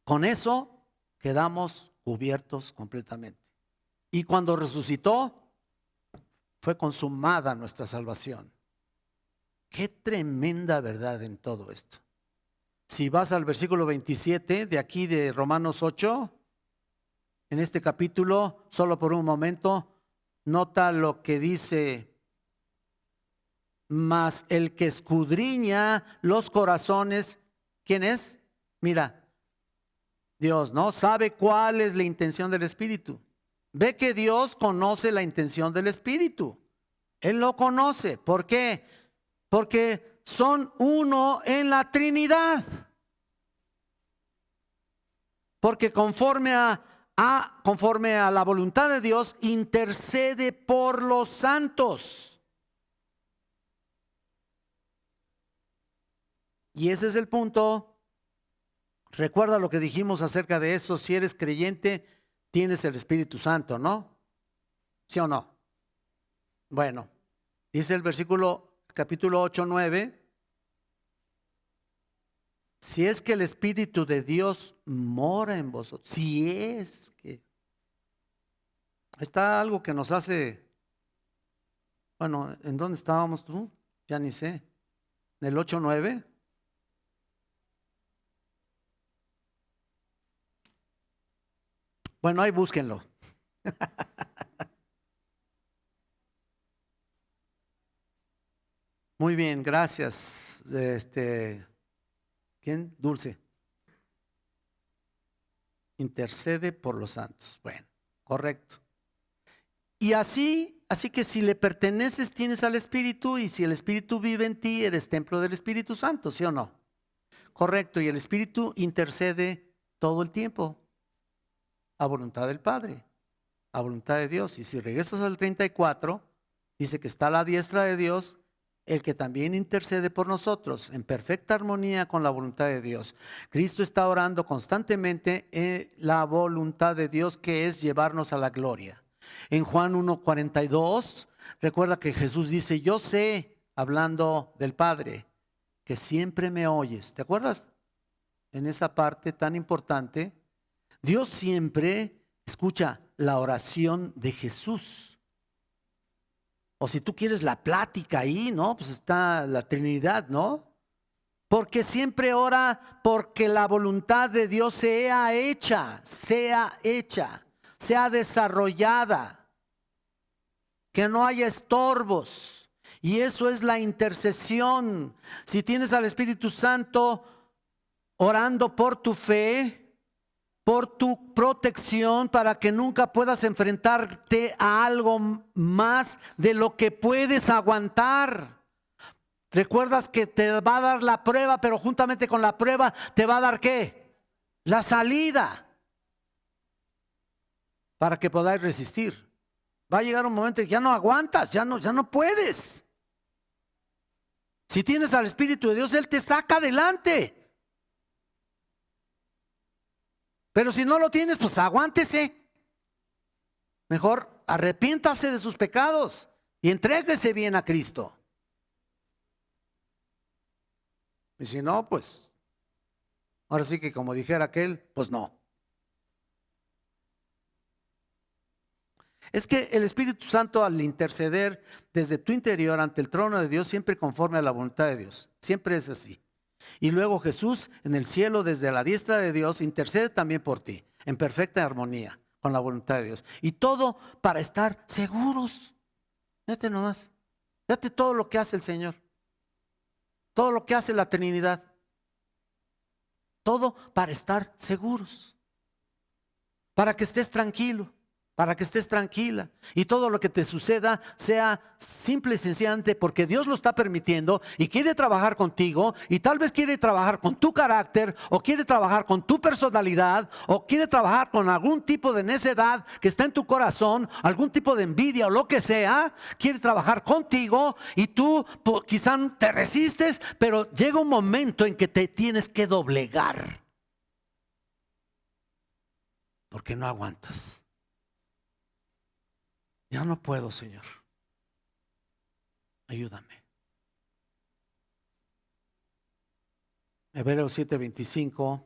Con eso quedamos cubiertos completamente. Y cuando resucitó, fue consumada nuestra salvación. Qué tremenda verdad en todo esto. Si vas al versículo 27 de aquí de Romanos 8, en este capítulo, solo por un momento, nota lo que dice: mas el que escudriña los corazones, ¿quién es? Mira, Dios, ¿no? Sabe cuál es la intención del Espíritu. Ve que Dios conoce la intención del Espíritu. Él lo conoce. ¿Por qué? Porque son uno en la Trinidad. Porque conforme a la voluntad de Dios, intercede por los santos. Y ese es el punto. Recuerda lo que dijimos acerca de eso. Si eres creyente, tienes el Espíritu Santo, ¿no? ¿Sí o no? Bueno, dice el capítulo 8, 9. Si es que el Espíritu de Dios mora en vosotros. Si es que. Está algo que nos hace. Bueno, ¿en dónde estábamos tú? Ya ni sé. ¿En el 8, 9? Bueno, ahí búsquenlo. Muy bien, gracias. ¿Quién? Dulce. Intercede por los santos. Bueno, correcto. Y así que si le perteneces, tienes al Espíritu, y si el Espíritu vive en ti, eres templo del Espíritu Santo, ¿sí o no? Correcto, y el Espíritu intercede todo el tiempo a voluntad del Padre, a voluntad de Dios. Y si regresas al 34, dice que está a la diestra de Dios, el que también intercede por nosotros, en perfecta armonía con la voluntad de Dios. Cristo está orando constantemente en la voluntad de Dios, que es llevarnos a la gloria. En Juan 1:42, recuerda que Jesús dice, yo sé, hablando del Padre, que siempre me oyes. ¿Te acuerdas? En esa parte tan importante, Dios siempre escucha la oración de Jesús. O si tú quieres la plática ahí, ¿no? Pues está la Trinidad, ¿no? Porque siempre ora porque la voluntad de Dios sea hecha, sea desarrollada, que no haya estorbos. Y eso es la intercesión. Si tienes al Espíritu Santo orando por tu fe, por tu protección, para que nunca puedas enfrentarte a algo más de lo que puedes aguantar. Recuerdas que te va a dar la prueba, pero juntamente con la prueba te va a dar ¿qué? La salida, para que podáis resistir. Va a llegar un momento en que ya no aguantas, ya no puedes. Si tienes al Espíritu de Dios, Él te saca adelante. Pero si no lo tienes, pues aguántese. Mejor arrepiéntase de sus pecados y entréguese bien a Cristo. Y si no, pues ahora sí que, como dijera aquel, pues no. Es que el Espíritu Santo, al interceder desde tu interior ante el trono de Dios, siempre conforme a la voluntad de Dios. Siempre es así. Y luego Jesús en el cielo, desde la diestra de Dios, intercede también por ti, en perfecta armonía con la voluntad de Dios. Y todo para estar seguros. Fíjate nomás. Fíjate todo lo que hace el Señor. Todo lo que hace la Trinidad. Todo para estar seguros. Para que estés tranquilo. Para que estés tranquila y todo lo que te suceda sea simple y sencillamente porque Dios lo está permitiendo y quiere trabajar contigo y tal vez quiere trabajar con tu carácter o quiere trabajar con tu personalidad o quiere trabajar con algún tipo de necedad que está en tu corazón, algún tipo de envidia o lo que sea, quiere trabajar contigo y tú quizá te resistes, pero llega un momento en que te tienes que doblegar porque no aguantas. Ya no puedo, Señor. Ayúdame. Hebreos 7:25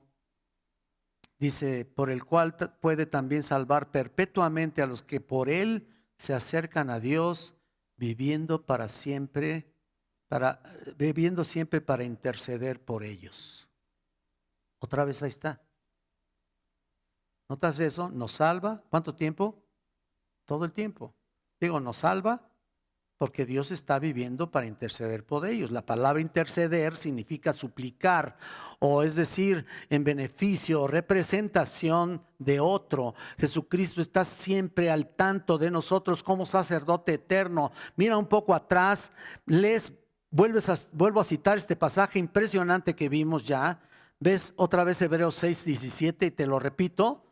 dice, por el cual puede también salvar perpetuamente a los que por él se acercan a Dios, viviendo siempre para interceder por ellos. Otra vez ahí está. ¿Notas eso? Nos salva. ¿Cuánto tiempo? Todo el tiempo. Digo, nos salva porque Dios está viviendo para interceder por ellos. La palabra interceder significa suplicar, o es decir, en beneficio o representación de otro. Jesucristo está siempre al tanto de nosotros como sacerdote eterno. Mira un poco atrás, vuelvo a citar este pasaje impresionante que vimos ya. ¿Ves otra vez Hebreos 6:17? Y te lo repito.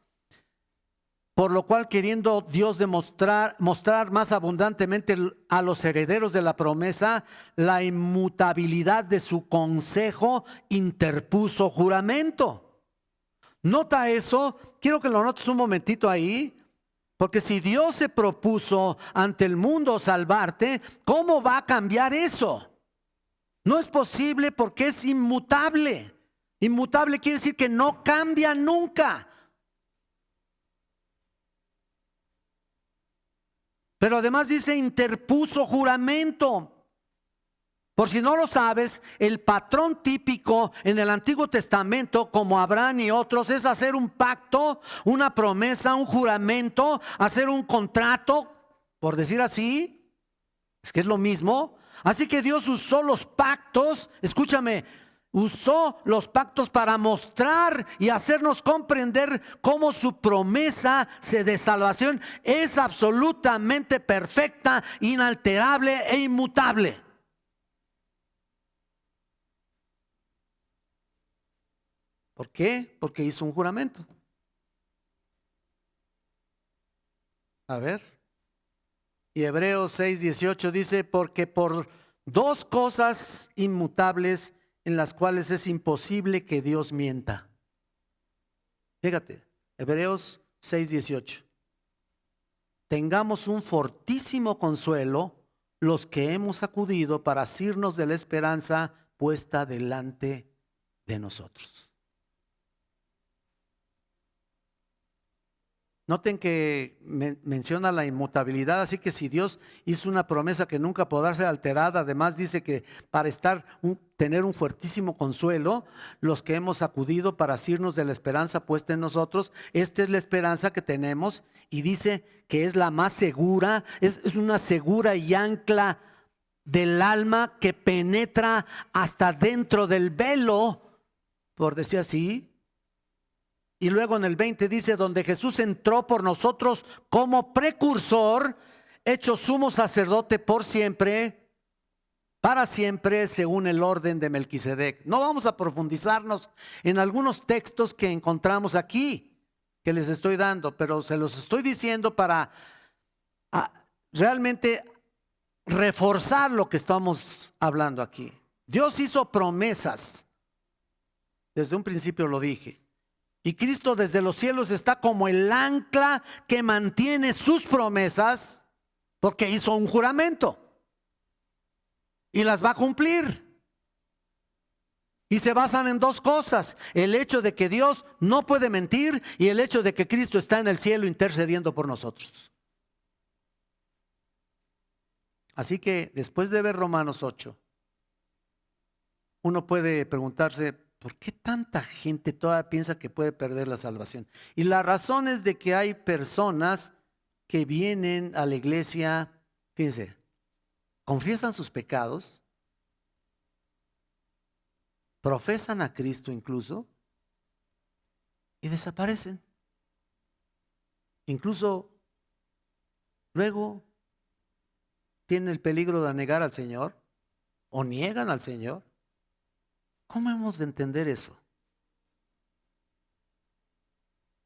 Por lo cual, queriendo Dios mostrar más abundantemente a los herederos de la promesa la inmutabilidad de su consejo, interpuso juramento. Nota eso, quiero que lo notes un momentito ahí, porque si Dios se propuso ante el mundo salvarte, ¿cómo va a cambiar eso? No es posible porque es inmutable. Inmutable quiere decir que no cambia nunca. Pero además dice interpuso juramento. Por si no lo sabes, el patrón típico en el Antiguo Testamento, como Abraham y otros, es hacer un pacto, una promesa, un juramento, hacer un contrato, por decir así. Es que es lo mismo. Así que Dios usó los pactos, escúchame, usó los pactos para mostrar y hacernos comprender cómo su promesa de salvación es absolutamente perfecta, inalterable e inmutable. ¿Por qué? Porque hizo un juramento. A ver. Y Hebreos 6:18 dice, porque por dos cosas inmutables en las cuales es imposible que Dios mienta. Fíjate, Hebreos 6:18. Tengamos un fortísimo consuelo los que hemos acudido para asirnos de la esperanza puesta delante de nosotros. Noten que menciona la inmutabilidad, así que si Dios hizo una promesa que nunca podrá ser alterada, además dice que para tener un fuertísimo consuelo, los que hemos acudido para asirnos de la esperanza puesta en nosotros, esta es la esperanza que tenemos y dice que es la más segura, es una segura y ancla del alma que penetra hasta dentro del velo, por decir así. Y luego en el 20 dice, donde Jesús entró por nosotros como precursor, hecho sumo sacerdote por siempre, para siempre, según el orden de Melquisedec. No vamos a profundizarnos en algunos textos que encontramos aquí, que les estoy dando, pero se los estoy diciendo para realmente reforzar lo que estamos hablando aquí. Dios hizo promesas, desde un principio lo dije. Y Cristo desde los cielos está como el ancla que mantiene sus promesas porque hizo un juramento y las va a cumplir. Y se basan en dos cosas: el hecho de que Dios no puede mentir y el hecho de que Cristo está en el cielo intercediendo por nosotros. Así que después de ver Romanos 8, uno puede preguntarse, ¿por qué tanta gente todavía piensa que puede perder la salvación? Y la razón es de que hay personas que vienen a la iglesia, fíjense, confiesan sus pecados, profesan a Cristo incluso, y desaparecen. Incluso luego tienen el peligro de negar al Señor o niegan al Señor. ¿Cómo hemos de entender eso?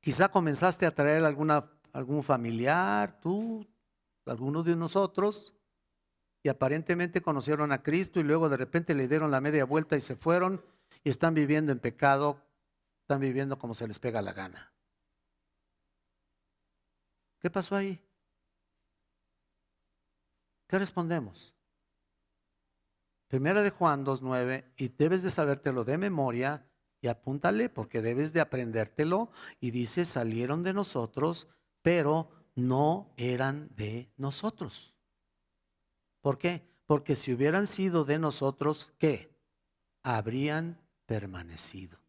Quizá comenzaste a traer algún familiar, tú, alguno de nosotros, y aparentemente conocieron a Cristo y luego de repente le dieron la media vuelta y se fueron y están viviendo en pecado, están viviendo como se les pega la gana. ¿Qué pasó ahí? ¿Qué respondemos? Primera de Juan 2:9, y debes de sabértelo de memoria y apúntale porque debes de aprendértelo, y dice, salieron de nosotros, pero no eran de nosotros. ¿Por qué? Porque si hubieran sido de nosotros, ¿qué? Habrían permanecido.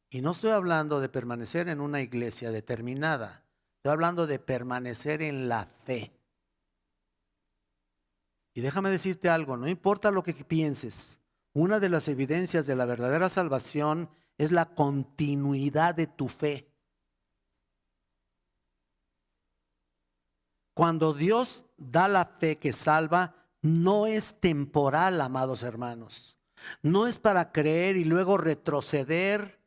Y no estoy hablando de permanecer en una iglesia determinada, estoy hablando de permanecer en la fe. Y déjame decirte algo, no importa lo que pienses, una de las evidencias de la verdadera salvación es la continuidad de tu fe. Cuando Dios da la fe que salva, no es temporal, amados hermanos. No es para creer y luego retroceder.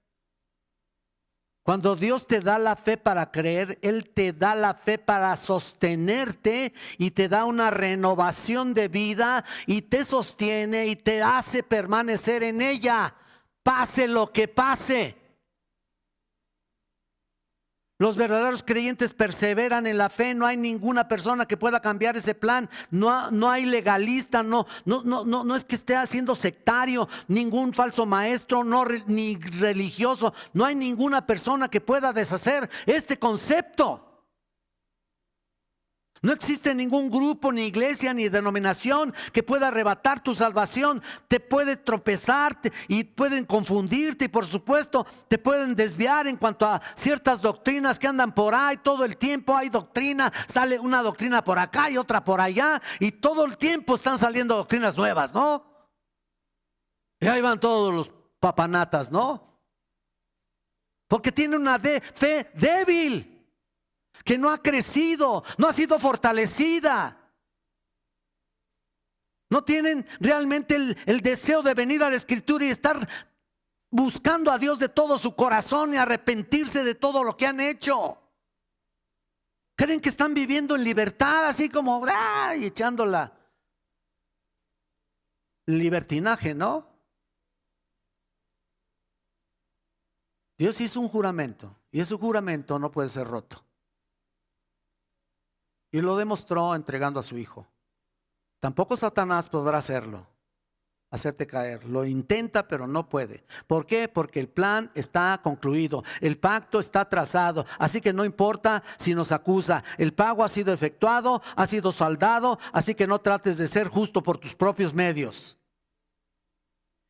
Cuando Dios te da la fe para creer, Él te da la fe para sostenerte y te da una renovación de vida y te sostiene y te hace permanecer en ella, pase lo que pase. Los verdaderos creyentes perseveran en la fe, no hay ninguna persona que pueda cambiar ese plan, no hay legalista, no es que esté haciendo sectario, ningún falso maestro, ni religioso, no hay ninguna persona que pueda deshacer este concepto. No existe ningún grupo, ni iglesia, ni denominación que pueda arrebatar tu salvación. Te puede tropezar y pueden confundirte y por supuesto te pueden desviar en cuanto a ciertas doctrinas que andan por ahí. Todo el tiempo hay doctrina, sale una doctrina por acá y otra por allá y todo el tiempo están saliendo doctrinas nuevas, ¿no? Y ahí van todos los papanatas, ¿no? Porque tienen una fe débil, que no ha crecido, no ha sido fortalecida. No tienen realmente el deseo de venir a la Escritura y estar buscando a Dios de todo su corazón y arrepentirse de todo lo que han hecho. Creen que están viviendo en libertad, así como y echándola libertinaje, ¿no? Dios hizo un juramento y ese juramento no puede ser roto. Y lo demostró entregando a su Hijo. Tampoco Satanás podrá hacerlo, hacerte caer. Lo intenta, pero no puede. ¿Por qué? Porque el plan está concluido, el pacto está trazado. Así que no importa si nos acusa, el pago ha sido efectuado, ha sido saldado. Así que no trates de ser justo por tus propios medios.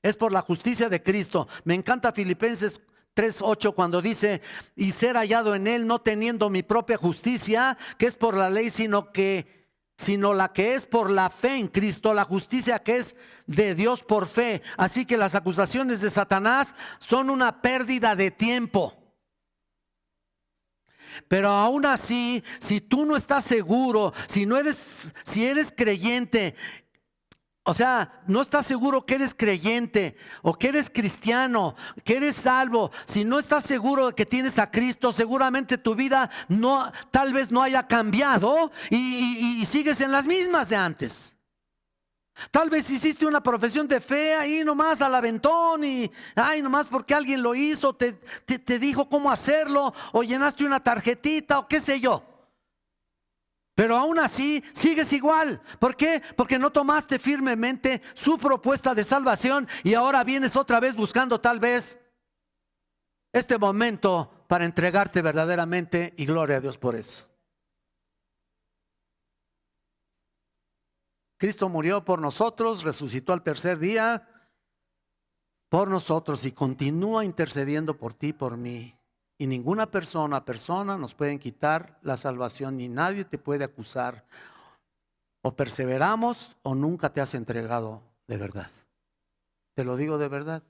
Es por la justicia de Cristo. Me encanta Filipenses 3:8 cuando dice, y ser hallado en Él no teniendo mi propia justicia, que es por la ley, sino la que es por la fe en Cristo, la justicia que es de Dios por fe. Así que las acusaciones de Satanás son una pérdida de tiempo. Pero aún así, si tú no estás seguro, si eres creyente, o sea, no estás seguro que eres creyente o que eres cristiano, que eres salvo. Si no estás seguro de que tienes a Cristo, seguramente tu vida tal vez no haya cambiado y sigues en las mismas de antes. Tal vez hiciste una profesión de fe ahí nomás al aventón y nomás porque alguien lo hizo, te dijo cómo hacerlo o llenaste una tarjetita o qué sé yo. Pero aún así sigues igual. ¿Por qué? Porque no tomaste firmemente su propuesta de salvación y ahora vienes otra vez buscando tal vez este momento para entregarte verdaderamente y gloria a Dios por eso. Cristo murió por nosotros, resucitó al tercer día por nosotros y continúa intercediendo por ti, por mí. Y ninguna persona nos pueden quitar la salvación, ni nadie te puede acusar. O perseveramos o nunca te has entregado de verdad. Te lo digo de verdad.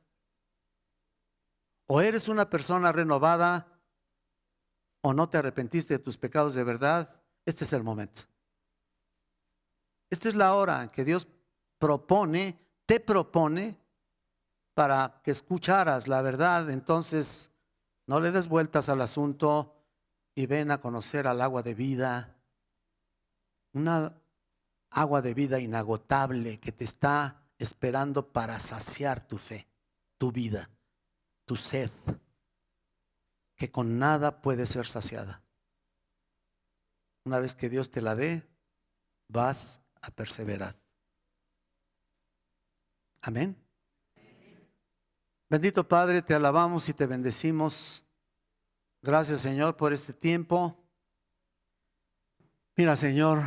O eres una persona renovada o no te arrepentiste de tus pecados de verdad. Este es el momento. Esta es la hora en que Dios te propone para que escucharas la verdad. Entonces, no le des vueltas al asunto y ven a conocer al agua de vida. Una agua de vida inagotable que te está esperando para saciar tu fe, tu vida, tu sed, que con nada puede ser saciada. Una vez que Dios te la dé, vas a perseverar. Amén. Bendito Padre, te alabamos y te bendecimos. Gracias, Señor, por este tiempo. Mira, Señor,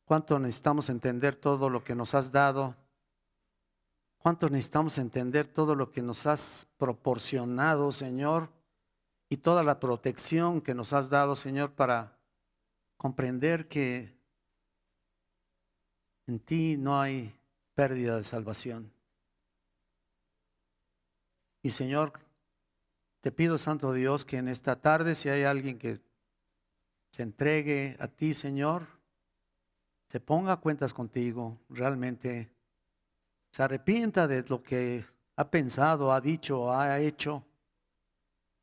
cuánto necesitamos entender todo lo que nos has dado. Cuánto necesitamos entender todo lo que nos has proporcionado, Señor, y toda la protección que nos has dado, Señor, para comprender que en ti no hay pérdida de salvación. Y Señor, te pido, Santo Dios, que en esta tarde, si hay alguien que se entregue a ti, Señor, se ponga a cuentas contigo, realmente se arrepienta de lo que ha pensado, ha dicho, ha hecho,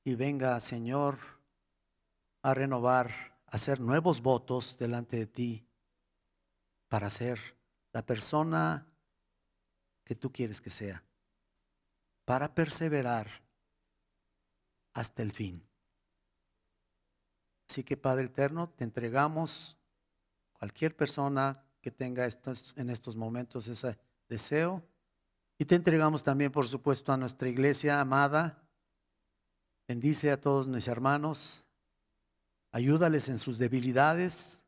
y venga, Señor, a renovar, a hacer nuevos votos delante de ti para ser la persona que tú quieres que sea, para perseverar hasta el fin. Así que, Padre eterno, te entregamos cualquier persona que tenga en estos momentos ese deseo, y te entregamos también, por supuesto, a nuestra iglesia amada. Bendice a todos mis hermanos, ayúdales en sus debilidades,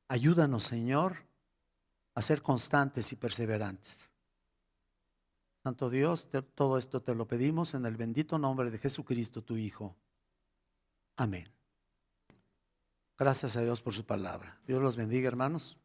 ayúdanos, Señor, a ser constantes y perseverantes. Santo Dios, todo esto te lo pedimos en el bendito nombre de Jesucristo, tu Hijo. Amén. Gracias a Dios por su palabra. Dios los bendiga, hermanos.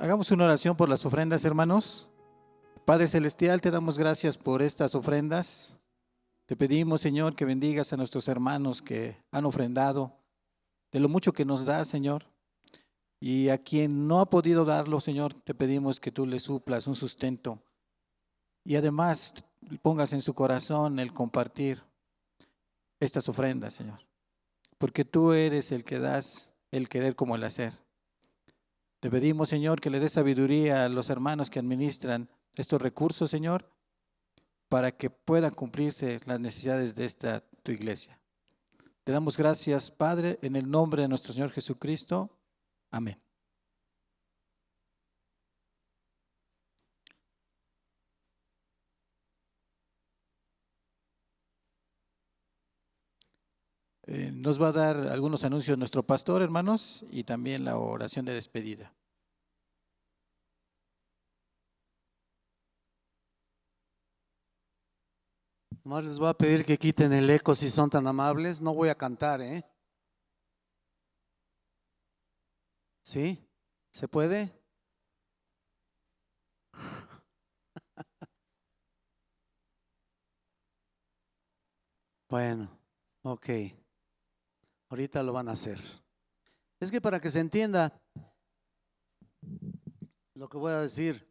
Hagamos una oración por las ofrendas, hermanos. Padre Celestial, te damos gracias por estas ofrendas. Te pedimos, Señor, que bendigas a nuestros hermanos que han ofrendado, de lo mucho que nos das, Señor. Y a quien no ha podido darlo, Señor, te pedimos que tú le suplas un sustento. Y además pongas en su corazón el compartir estas ofrendas, Señor. Porque tú eres el que das el querer como el hacer. Te pedimos, Señor, que le des sabiduría a los hermanos que administran estos recursos, Señor, para que puedan cumplirse las necesidades de esta tu iglesia. Te damos gracias, Padre, en el nombre de nuestro Señor Jesucristo. Amén. Nos va a dar algunos anuncios nuestro pastor, hermanos, y también la oración de despedida. Nomás les voy a pedir que quiten el eco si son tan amables. No voy a cantar, ¿eh? ¿Sí? ¿Se puede? Bueno, ok. Ahorita lo van a hacer. Es que para que se entienda lo que voy a decir,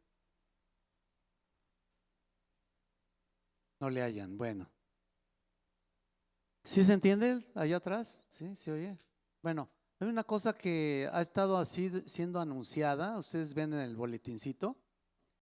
no le hallan. Bueno. ¿Sí se entiende allá atrás? ¿Sí? ¿Se oye? Bueno, hay una cosa que ha estado así siendo anunciada. Ustedes ven en el boletincito.